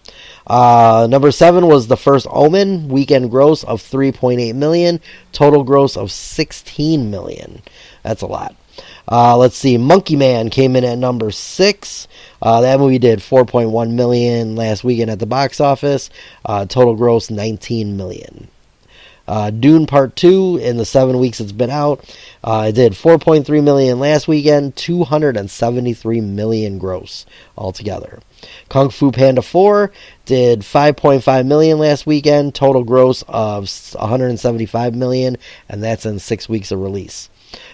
Number 7 was The First Omen, weekend gross of $3.8 million, total gross of $16 million. That's a lot. Let's see, Monkey Man came in at number 6. That movie did $4.1 million last weekend at the box office. Total gross $19 million. Dune Part 2, in the 7 weeks it's been out, it did $4.3 million last weekend, $273 million gross altogether. Kung Fu Panda 4 did $5.5 million last weekend, total gross of $175 million, and that's in 6 weeks of release.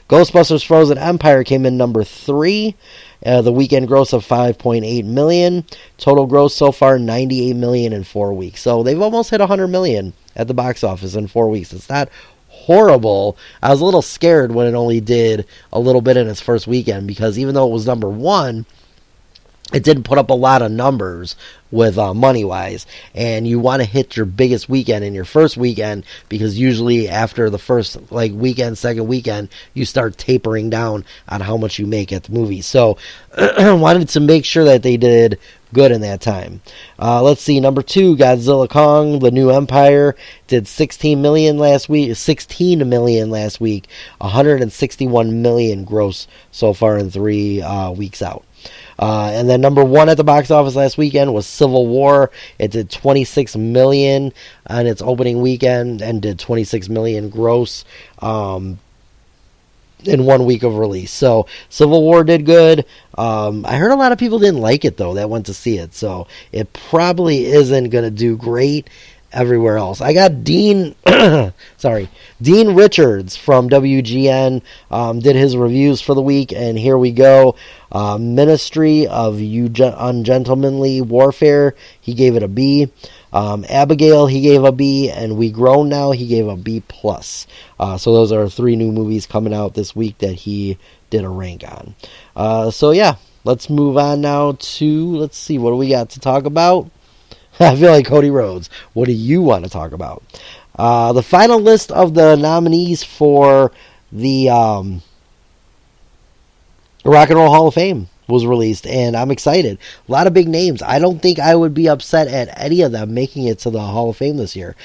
Ghostbusters Frozen Empire came in number 3. The weekend gross of $5.8 million. Total gross so far $98 million in 4 weeks. So they've almost hit $100 million at the box office in 4 weeks. It's not horrible. I was a little scared when it only did a little bit in its first weekend, because even though it was number 1, it didn't put up a lot of numbers with money-wise, and you want to hit your biggest weekend in your first weekend, because usually after the first weekend, second weekend, you start tapering down on how much you make at the movie. So wanted to make sure that they did good in that time. Let's see, number 2, Godzilla Kong, The New Empire, did $16 million last week, $161 million gross so far in 3 weeks out. And then number 1 at the box office last weekend was Civil War. It did $26 million on its opening weekend and did $26 million gross in 1 week of release. So Civil War did good. I heard a lot of people didn't like it, though, that went to see it. So it probably isn't going to do great everywhere else. I got Dean Richards from WGN did his reviews for the week, and here we go. Ministry of Ungentlemanly Warfare, he gave it a B. Abigail, he gave a B, and We Grown Now, he gave a B+. So those are 3 new movies coming out this week that he did a rank on. So yeah, let's move on now to, let's see, what do we got to talk about? I feel like Cody Rhodes. What do you want to talk about? The final list of the nominees for the Rock and Roll Hall of Fame was released, and I'm excited. A lot of big names. I don't think I would be upset at any of them making it to the Hall of Fame this year.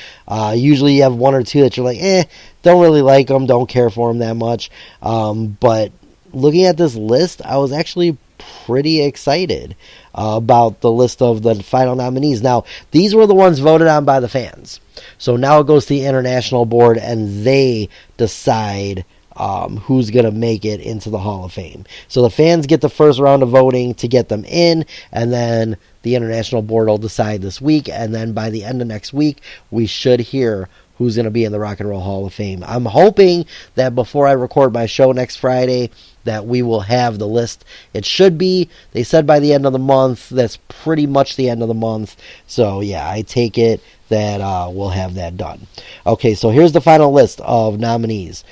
Usually you have 1 or 2 that you're like, don't really like them, don't care for them that much. But looking at this list, I was actually pretty excited about the list of the final nominees. Now, these were the ones voted on by the fans. So now it goes to the international board, and they decide who's going to make it into the Hall of Fame. So the fans get the first round of voting to get them in, and then the international board will decide this week, and then by the end of next week, we should hear who's going to be in the Rock and Roll Hall of Fame. I'm hoping that before I record my show next Friday, that we will have the list. It should be, they said by the end of the month. That's pretty much the end of the month. So yeah, I take it that we'll have that done. Okay, so here's the final list of nominees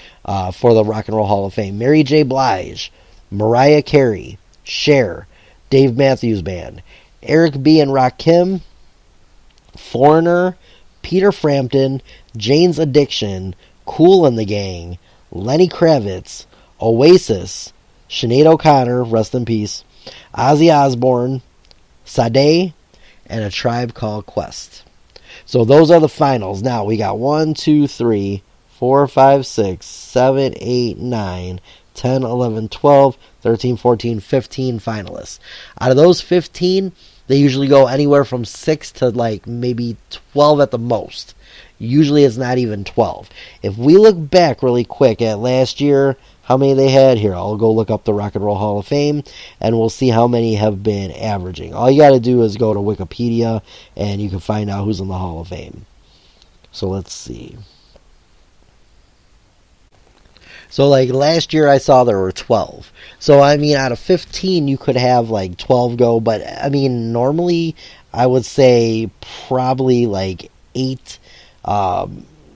for the Rock and Roll Hall of Fame. Mary J. Blige, Mariah Carey, Cher, Dave Matthews Band, Eric B. and Rakim, Foreigner, Peter Frampton, Jane's Addiction, Kool and the Gang, Lenny Kravitz, Oasis, Sinead O'Connor, rest in peace, Ozzy Osbourne, Sade, and A Tribe Called Quest. So those are the finals. Now we got 1, 2, 3, 4, 5, 6, 7, 8, 9, 10, 11, 12, 13, 14, 15 finalists. Out of those 15, they usually go anywhere from 6 to maybe 12 at the most. Usually it's not even 12. If we look back really quick at last year, how many they had here, I'll go look up the Rock and Roll Hall of Fame, and we'll see how many have been averaging. All you got to do is go to Wikipedia, and you can find out who's in the Hall of Fame. So let's see. So last year I saw there were 12. So out of 15 you could have 12 go, but normally I would say probably 8,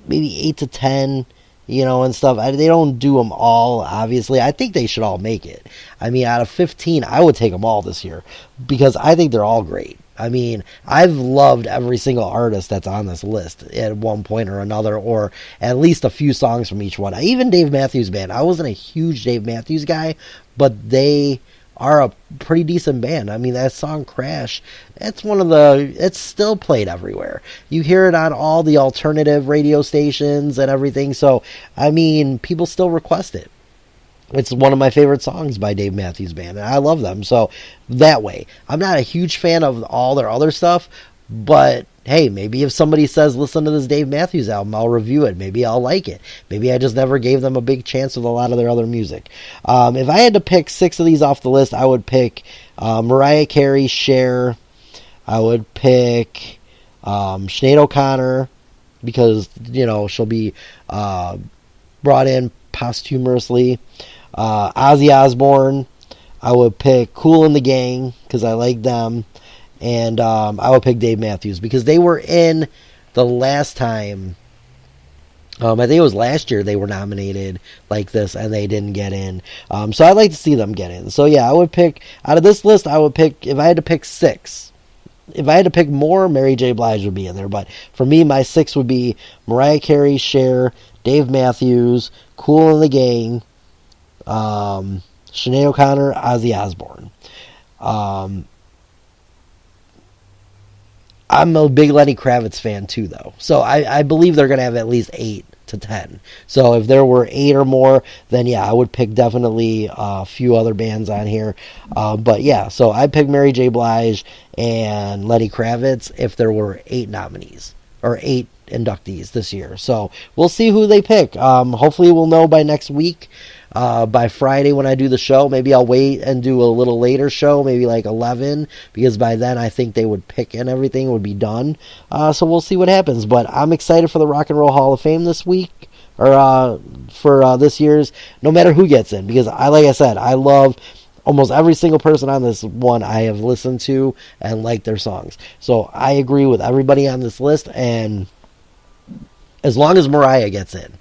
maybe 8 to 10, and stuff. They don't do them all, obviously. I think they should all make it. Out of 15, I would take them all this year, because I think they're all great. I've loved every single artist that's on this list at one point or another, or at least a few songs from each one. Even Dave Matthews Band. I wasn't a huge Dave Matthews guy, but they are a pretty decent band. I mean, that song Crash, it's still played everywhere. You hear it on all the alternative radio stations and everything. So, I mean, people still request it. It's one of my favorite songs by Dave Matthews Band, and I love them. So, that way. I'm not a huge fan of all their other stuff, but hey, maybe if somebody says, listen to this Dave Matthews album, I'll review it. Maybe I'll like it. Maybe I just never gave them a big chance with a lot of their other music. If I had to pick 6 of these off the list, I would pick Mariah Carey, Cher. I would pick Sinead O'Connor, because, you know, she'll be brought in posthumously. Ozzy Osbourne. I would pick Kool and the Gang, because I like them. And I would pick Dave Matthews, because they were in the last time. I think it was last year they were nominated like this, and they didn't get in. So I'd like to see them get in. So yeah, I would pick, out of this list, I would pick, if I had to pick 6. If I had to pick more, Mary J. Blige would be in there. But for me, my 6 would be Mariah Carey, Cher, Dave Matthews, Kool and the Gang, Sinead O'Connor, Ozzy Osbourne. I'm a big Lenny Kravitz fan too, though. So I believe they're going to have at least 8 to 10. So if there were 8 or more, then yeah, I would pick definitely a few other bands on here. But yeah, so I'd pick Mary J. Blige and Lenny Kravitz if there were 8 nominees, or 8 inductees this year. So we'll see who they pick. Hopefully we'll know by next week. By Friday when I do the show. Maybe I'll wait and do a little later show, maybe like 11, because by then I think they would pick and everything would be done. So we'll see what happens. But I'm excited for the Rock and Roll Hall of Fame this week, or for this year's, no matter who gets in, because like I said, I love almost every single person on this one. I have listened to and liked their songs. So I agree with everybody on this list, and as long as Mariah gets in.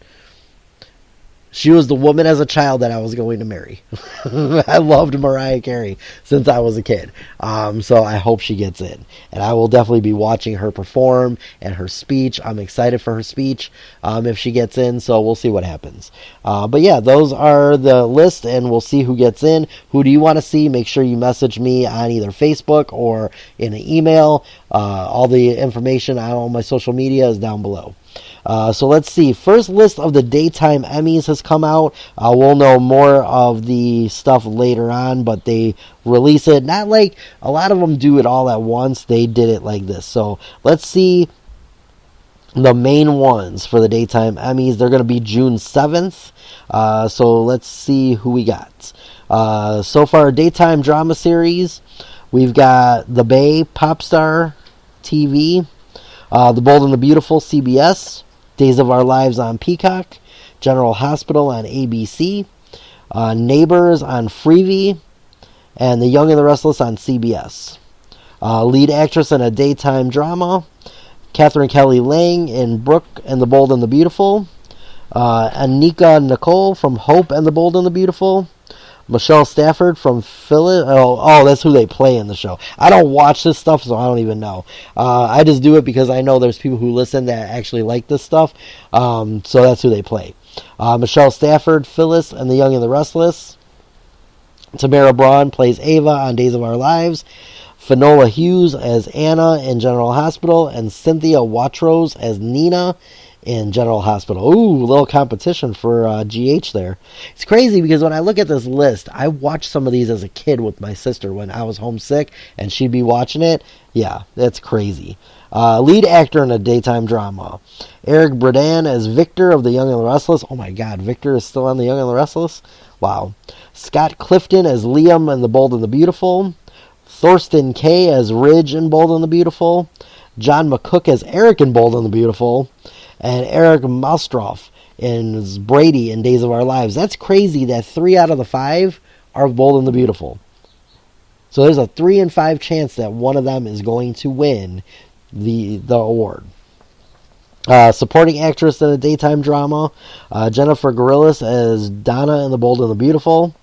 She was the woman as a child that I was going to marry. I loved Mariah Carey since I was a kid. So I hope she gets in. And I will definitely be watching her perform and her speech. I'm excited for her speech if she gets in. So we'll see what happens. But yeah, those are the list, and we'll see who gets in. Who do you want to see? Make sure you message me on either Facebook or in an email. All the information on all my social media is down below. So let's see. First list of the daytime Emmys has come out. We'll know more of the stuff later on, but they release it. Not like a lot of them do it all at once. They did it like this. So let's see the main ones for the daytime Emmys. They're going to be June 7th. So let's see who we got. So far, daytime drama series. We've got The Bay, Popstar TV. The Bold and the Beautiful, CBS. Days of Our Lives on Peacock. General Hospital on ABC. Neighbors on Freevee. And The Young and the Restless on CBS. Lead actress in a daytime drama. Catherine Kelly Lang in Brooke and the Bold and the Beautiful. Anika Nicole from Hope and the Bold and the Beautiful. Michelle Stafford from Phyllis. Oh, that's who they play in the show. I don't watch this stuff, so I don't even know. I just do it because I know there's people who listen that actually like this stuff. So that's who they play. Michelle Stafford, Phyllis, and The Young and the Restless. Tamara Braun plays Ava on Days of Our Lives. Finola Hughes as Anna in General Hospital. And Cynthia Watros as Nina in General Hospital. Ooh, a little competition for GH there. It's crazy because when I look at this list, I watched some of these as a kid with my sister when I was homesick, and she'd be watching it. Yeah, that's crazy. Lead actor in a daytime drama. Eric Bradan as Victor of The Young and the Restless. Oh my god, Victor is still on The Young and the Restless? Wow. Scott Clifton as Liam in The Bold and the Beautiful. Thorsten Kaye as Ridge in Bold and the Beautiful. John McCook as Eric in Bold and the Beautiful. And Eric Malstroff as Brady in Days of Our Lives. That's crazy that 3 out of the 5 are Bold and the Beautiful. So there's a 3 in 5 chance that one of them is going to win the award. Supporting actress in a daytime drama. Jennifer Gorillas as Donna in The Bold and the Beautiful.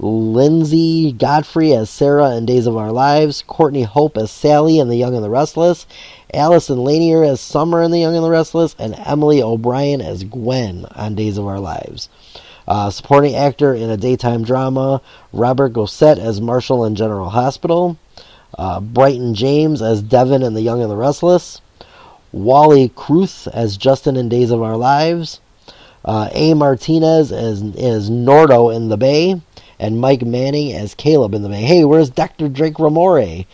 Lindsay Godfrey as Sarah in Days of Our Lives. Courtney Hope as Sally in The Young and the Restless. Allison Lanier as Summer in The Young and the Restless. And Emily O'Brien as Gwen on Days of Our Lives. Supporting actor in a daytime drama, Robert Gossett as Marshall in General Hospital. Brighton James as Devin in The Young and the Restless. Wally Kruth as Justin in Days of Our Lives. A. Martinez as Nordo in The Bay. And Mike Manning as Caleb in The Bay. Hey, where's Dr. Drake Ramore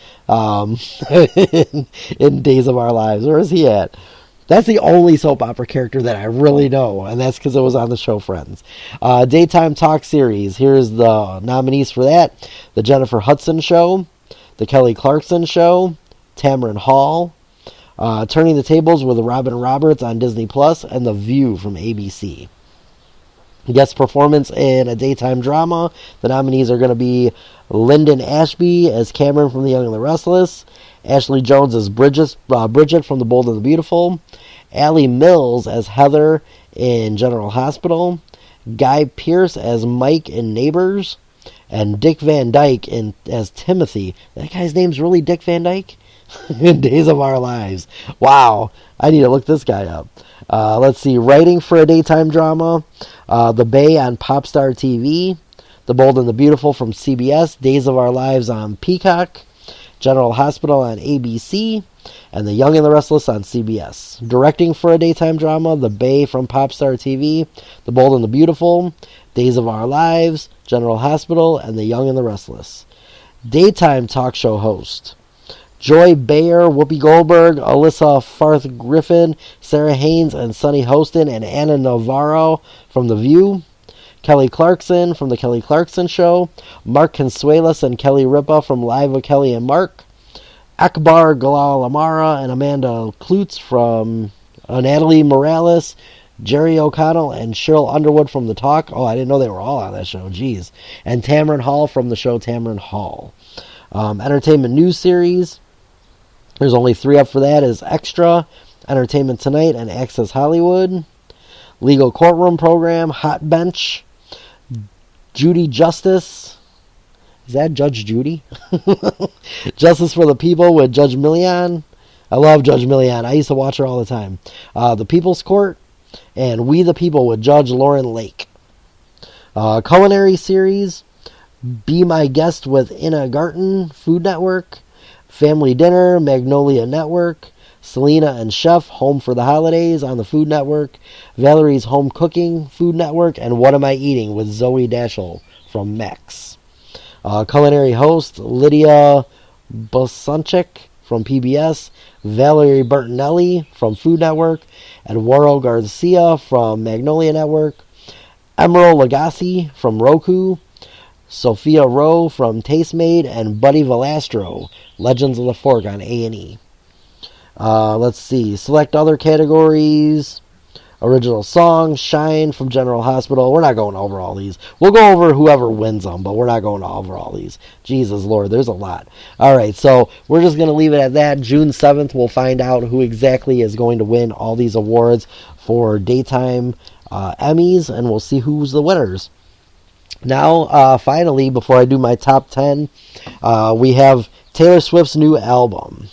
in Days of Our Lives? Where is he at? That's the only soap opera character that I really know, and that's because it was on the show Friends. Daytime talk series. Here's the nominees for that. The Jennifer Hudson Show, The Kelly Clarkson Show, Tamron Hall, Turning the Tables with Robin Roberts on Disney Plus, and The View from ABC. Guest performance in a daytime drama. The nominees are going to be Lyndon Ashby as Cameron from The Young and the Restless, Ashley Jones as Bridget from The Bold and the Beautiful, Allie Mills as Heather in General Hospital, Guy Pearce as Mike in Neighbors, and Dick Van Dyke as Timothy. That guy's name's really Dick Van Dyke? In Days of Our Lives. Wow, I need to look this guy up. Let's see, writing for a daytime drama, The Bay on Popstar TV, The Bold and the Beautiful from CBS, Days of Our Lives on Peacock, General Hospital on ABC, and The Young and the Restless on CBS. Directing for a daytime drama, The Bay from Popstar TV, The Bold and the Beautiful, Days of Our Lives, General Hospital, and The Young and the Restless. Daytime talk show host, Joy Bayer, Whoopi Goldberg, Alyssa Farth Griffin, Sarah Haynes, and Sunny Hostin, and Anna Navarro from The View. Kelly Clarkson from The Kelly Clarkson Show. Mark Consuelos and Kelly Ripa from Live with Kelly and Mark. Akbar Galal Amara and Amanda Klutz from Natalie Morales. Jerry O'Connell and Cheryl Underwood from The Talk. Oh, I didn't know they were all on that show. Jeez. And Tamron Hall from the show Tamron Hall. Entertainment news series. There's only 3 up for that. Is Extra, Entertainment Tonight, and Access Hollywood. Legal courtroom program, Hot Bench, Judy Justice. Is that Judge Judy? Justice for the People with Judge Millian. I love Judge Millian. I used to watch her all the time. The People's Court, and We the People with Judge Lauren Lake. Culinary series, Be My Guest with Ina Garten, Food Network. Family Dinner, Magnolia Network. Selena and Chef, Home for the Holidays on the Food Network. Valerie's Home Cooking, Food Network. And What Am I Eating with Zoe Dashel from Max. Culinary host, Lydia Bosanchik from PBS. Valerie Bertinelli from Food Network. Eduardo Garcia from Magnolia Network. Emerald Lagasse from Roku. Sophia Rowe from Tastemade, and Buddy Valastro, Legends of the Fork on A&E. Let's see. Select other categories. Original song, Shine from General Hospital. We're not going over all these. We'll go over whoever wins them, but we're not going over all these. Jesus Lord, there's a lot. Alright, so we're just going to leave it at that. June 7th, we'll find out who exactly is going to win all these awards for daytime Emmys, and we'll see who's the winners. Now, finally, before I do my top 10, we have Taylor Swift's new album.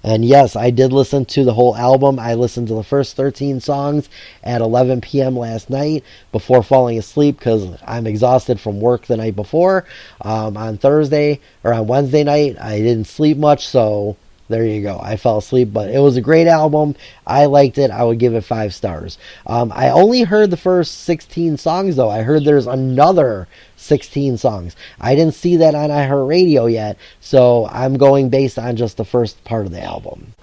And yes, I did listen to the whole album. I listened to the first 13 songs at 11 p.m. last night before falling asleep because I'm exhausted from work the night before. On Wednesday night, I didn't sleep much, so there you go. I fell asleep, but it was a great album. I liked it. I would give it 5 stars. I only heard the first 16 songs, though. I heard there's another 16 songs. I didn't see that on iHeartRadio yet, so I'm going based on just the first part of the album.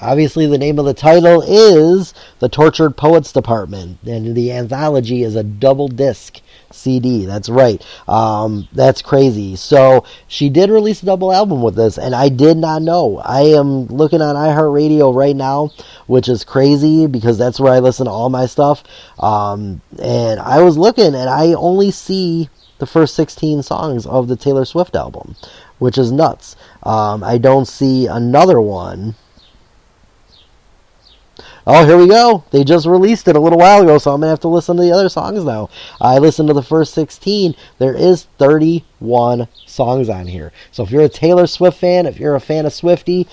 Obviously, the name of the title is The Tortured Poets Department, and the anthology is a double disc CD. That's right. That's crazy. So she did release a double album with this, and I did not know. I am looking on iHeartRadio right now, which is crazy because that's where I listen to all my stuff. And I was looking, and I only see the first 16 songs of the Taylor Swift album, which is nuts. I don't see another one. Oh, here we go. They just released it a little while ago, so I'm going to have to listen to the other songs now. I listened to the first 16. There is 31 songs on here. So if you're a Taylor Swift fan, if you're a fan of Swiftie,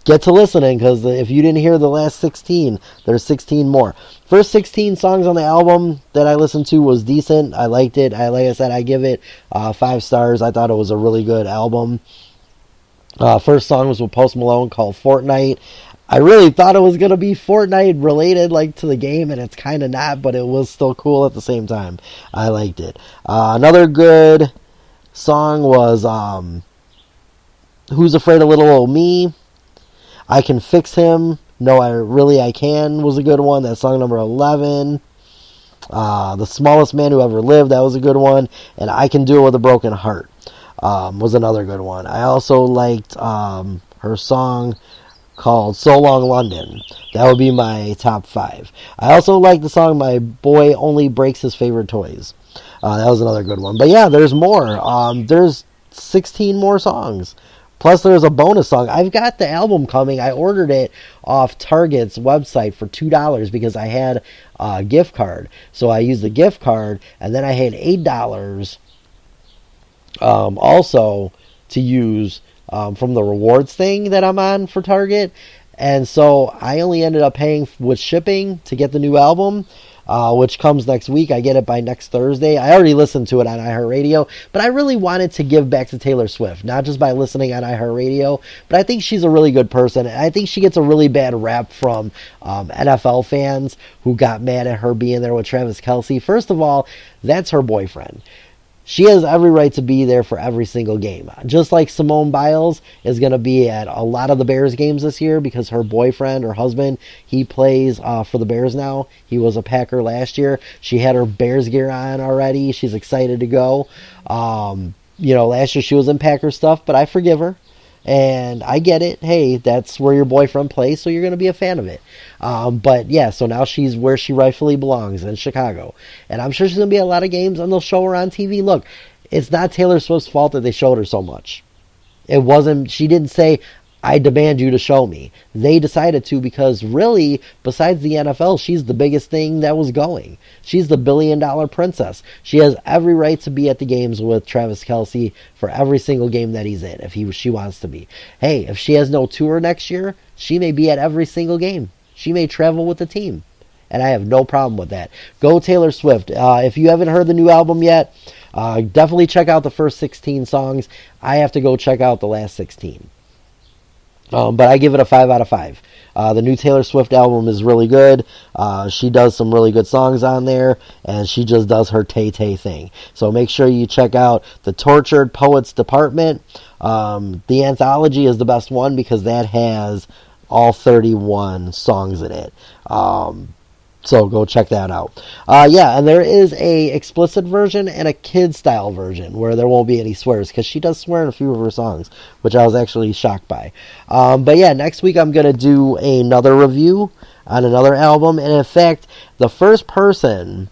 get to listening, because if you didn't hear the last 16, there's 16 more. First 16 songs on the album that I listened to was decent. I liked it. Like I said, I give it 5 stars. I thought it was a really good album. First song was with Post Malone called Fortnite. I really thought it was going to be Fortnite related, like, to the game, and it's kind of not, but it was still cool at the same time. I liked it. Another good song was Who's Afraid of Little Old Me? I Can Fix Him. No, I Can was a good one. That's song number 11. The Smallest Man Who Ever Lived. That was a good one. And I Can Do It With a Broken Heart was another good one. I also liked her song called So Long London. That would be my top 5. I also like the song My Boy Only Breaks His Favorite Toys. That was another good one. But yeah, there's more. There's 16 more songs. Plus, there's a bonus song. I've got the album coming. I ordered it off Target's website for $2 because I had a gift card. So I used the gift card, and then I had $8 also to use from the rewards thing that I'm on for Target. And so I only ended up paying with shipping to get the new album, which comes next week. I get it by next Thursday. I already listened to it on iHeartRadio, but I really wanted to give back to Taylor Swift, not just by listening on iHeartRadio, but I think she's a really good person. I think she gets a really bad rap from NFL fans who got mad at her being there with Travis Kelce. First of all, that's her boyfriend. She has every right to be there for every single game. Just like Simone Biles is going to be at a lot of the Bears games this year because her boyfriend or husband, he plays for the Bears now. He was a Packer last year. She had her Bears gear on already. She's excited to go. Last year she was in Packer stuff, but I forgive her. And I get it. Hey, that's where your boyfriend plays, so you're going to be a fan of it. But yeah, so now she's where she rightfully belongs, in Chicago. And I'm sure she's going to be at a lot of games, and they'll show her on TV. Look, it's not Taylor Swift's fault that they showed her so much. It wasn't, she didn't say, I demand you to show me. They decided to because really, besides the NFL, she's the biggest thing that was going. She's the billion-dollar princess. She has every right to be at the games with Travis Kelce for every single game that he's in, if she wants to be. Hey, if she has no tour next year, she may be at every single game. She may travel with the team. And I have no problem with that. Go Taylor Swift. If you haven't heard the new album yet, definitely check out the first 16 songs. I have to go check out the last 16. But I give it a 5 out of 5. The new Taylor Swift album is really good. She does some really good songs on there, and she just does her Tay-Tay thing. So make sure you check out the Tortured Poets Department. The Anthology is the best one because that has all 31 songs in it. So go check that out. And there is a explicit version and a kid-style version where there won't be any swears because she does swear in a few of her songs, which I was actually shocked by. But yeah, next week I'm going to do another review on another album. And in fact, the first person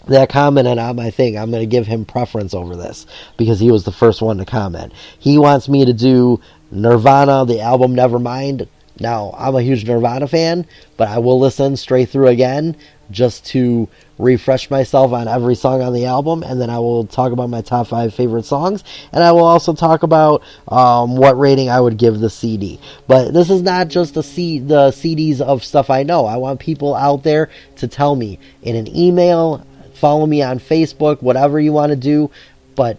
that commented on my thing, I'm going to give him preference over this because he was the first one to comment. He wants me to do Nirvana, the album Nevermind. Now, I'm a huge Nirvana fan, but I will listen straight through again just to refresh myself on every song on the album, and then I will talk about my top 5 favorite songs, and I will also talk about what rating I would give the CD. But this is not just the CDs of stuff I know. I want people out there to tell me in an email, follow me on Facebook, whatever you want to do, but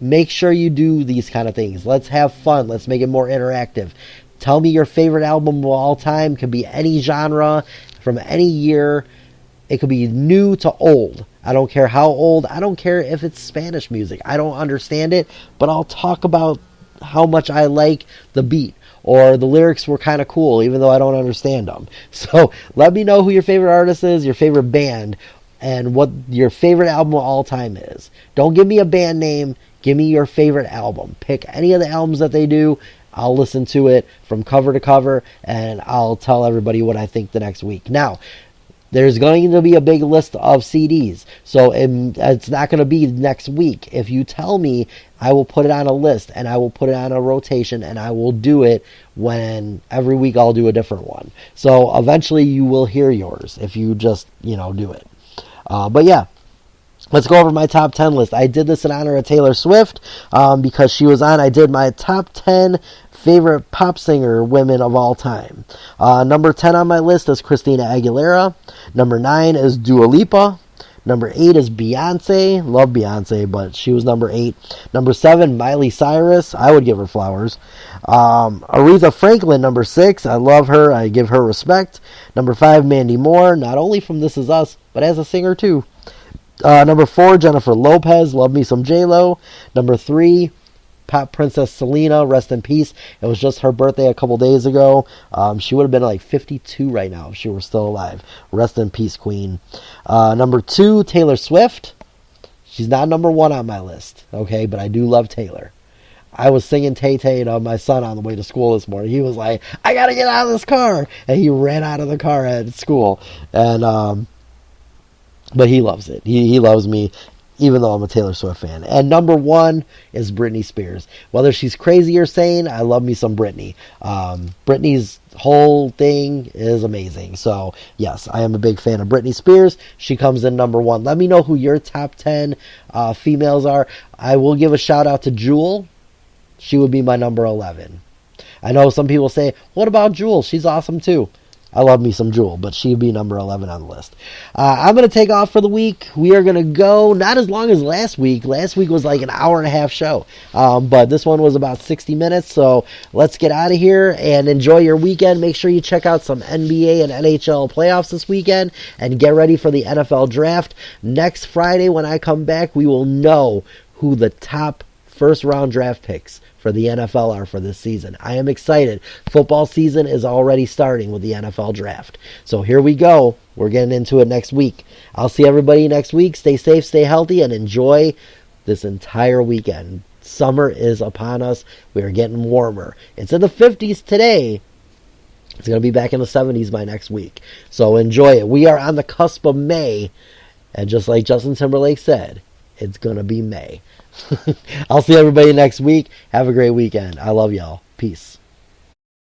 make sure you do these kind of things. Let's have fun. Let's make it more interactive. Tell me your favorite album of all time. It could be any genre, from any year. It could be new to old. I don't care how old. I don't care if it's Spanish music. I don't understand it, but I'll talk about how much I like the beat. Or the lyrics were kind of cool, even though I don't understand them. So let me know who your favorite artist is, your favorite band, and what your favorite album of all time is. Don't give me a band name. Give me your favorite album. Pick any of the albums that they do. I'll listen to it from cover to cover, and I'll tell everybody what I think the next week. Now, there's going to be a big list of CDs, so it's not going to be next week. If you tell me, I will put it on a list, and I will put it on a rotation, and I will do it when every week I'll do a different one. So eventually you will hear yours if you just, do it. But yeah. Let's go over my top 10 list. I did this in honor of Taylor Swift because she was on. I did my top 10 favorite pop singer women of all time. Number 10 on my list is Christina Aguilera. Number 9 is Dua Lipa. Number 8 is Beyonce. Love Beyonce, but she was number 8. Number 7, Miley Cyrus. I would give her flowers. Aretha Franklin, number 6. I love her. I give her respect. Number 5, Mandy Moore. Not only from This Is Us, but as a singer too. Number 4, Jennifer Lopez. Love me some J-Lo. Number 3, pop princess Selena. Rest in peace. It was just her birthday a couple days ago. She would have been like 52 right now if she were still alive. Rest in peace, queen. Number 2, Taylor Swift. She's not number 1 on my list, okay, but I do love Taylor. I was singing Tay-Tay to my son on the way to school this morning. He was like, I gotta get out of this car. And he ran out of the car at school. And but he loves it. He loves me, even though I'm a Taylor Swift fan. And number 1 is Britney Spears. Whether she's crazy or sane, I love me some Britney. Britney's whole thing is amazing. So, yes, I am a big fan of Britney Spears. She comes in number 1. Let me know who your top 10 females are. I will give a shout out to Jewel. She would be my number 11. I know some people say, what about Jewel? She's awesome too. I love me some Jewel, but she'd be number 11 on the list. I'm going to take off for the week. We are going to go not as long as last week. Last week was like an hour and a half show. But this one was about 60 minutes. So let's get out of here and enjoy your weekend. Make sure you check out some NBA and NHL playoffs this weekend and get ready for the NFL draft. Next Friday when I come back, we will know who the top first round draft picks for the NFL are for this season. I am excited. Football season is already starting with the NFL draft. So here we go. We're getting into it next week. I'll see everybody next week. Stay safe, stay healthy, and enjoy this entire weekend. Summer is upon us. We are getting warmer. It's in the 50s today. It's going to be back in the 70s by next week. So enjoy it. We are on the cusp of May. And just like Justin Timberlake said, it's going to be May. I'll see everybody next week. Have a great weekend. I love y'all. Peace.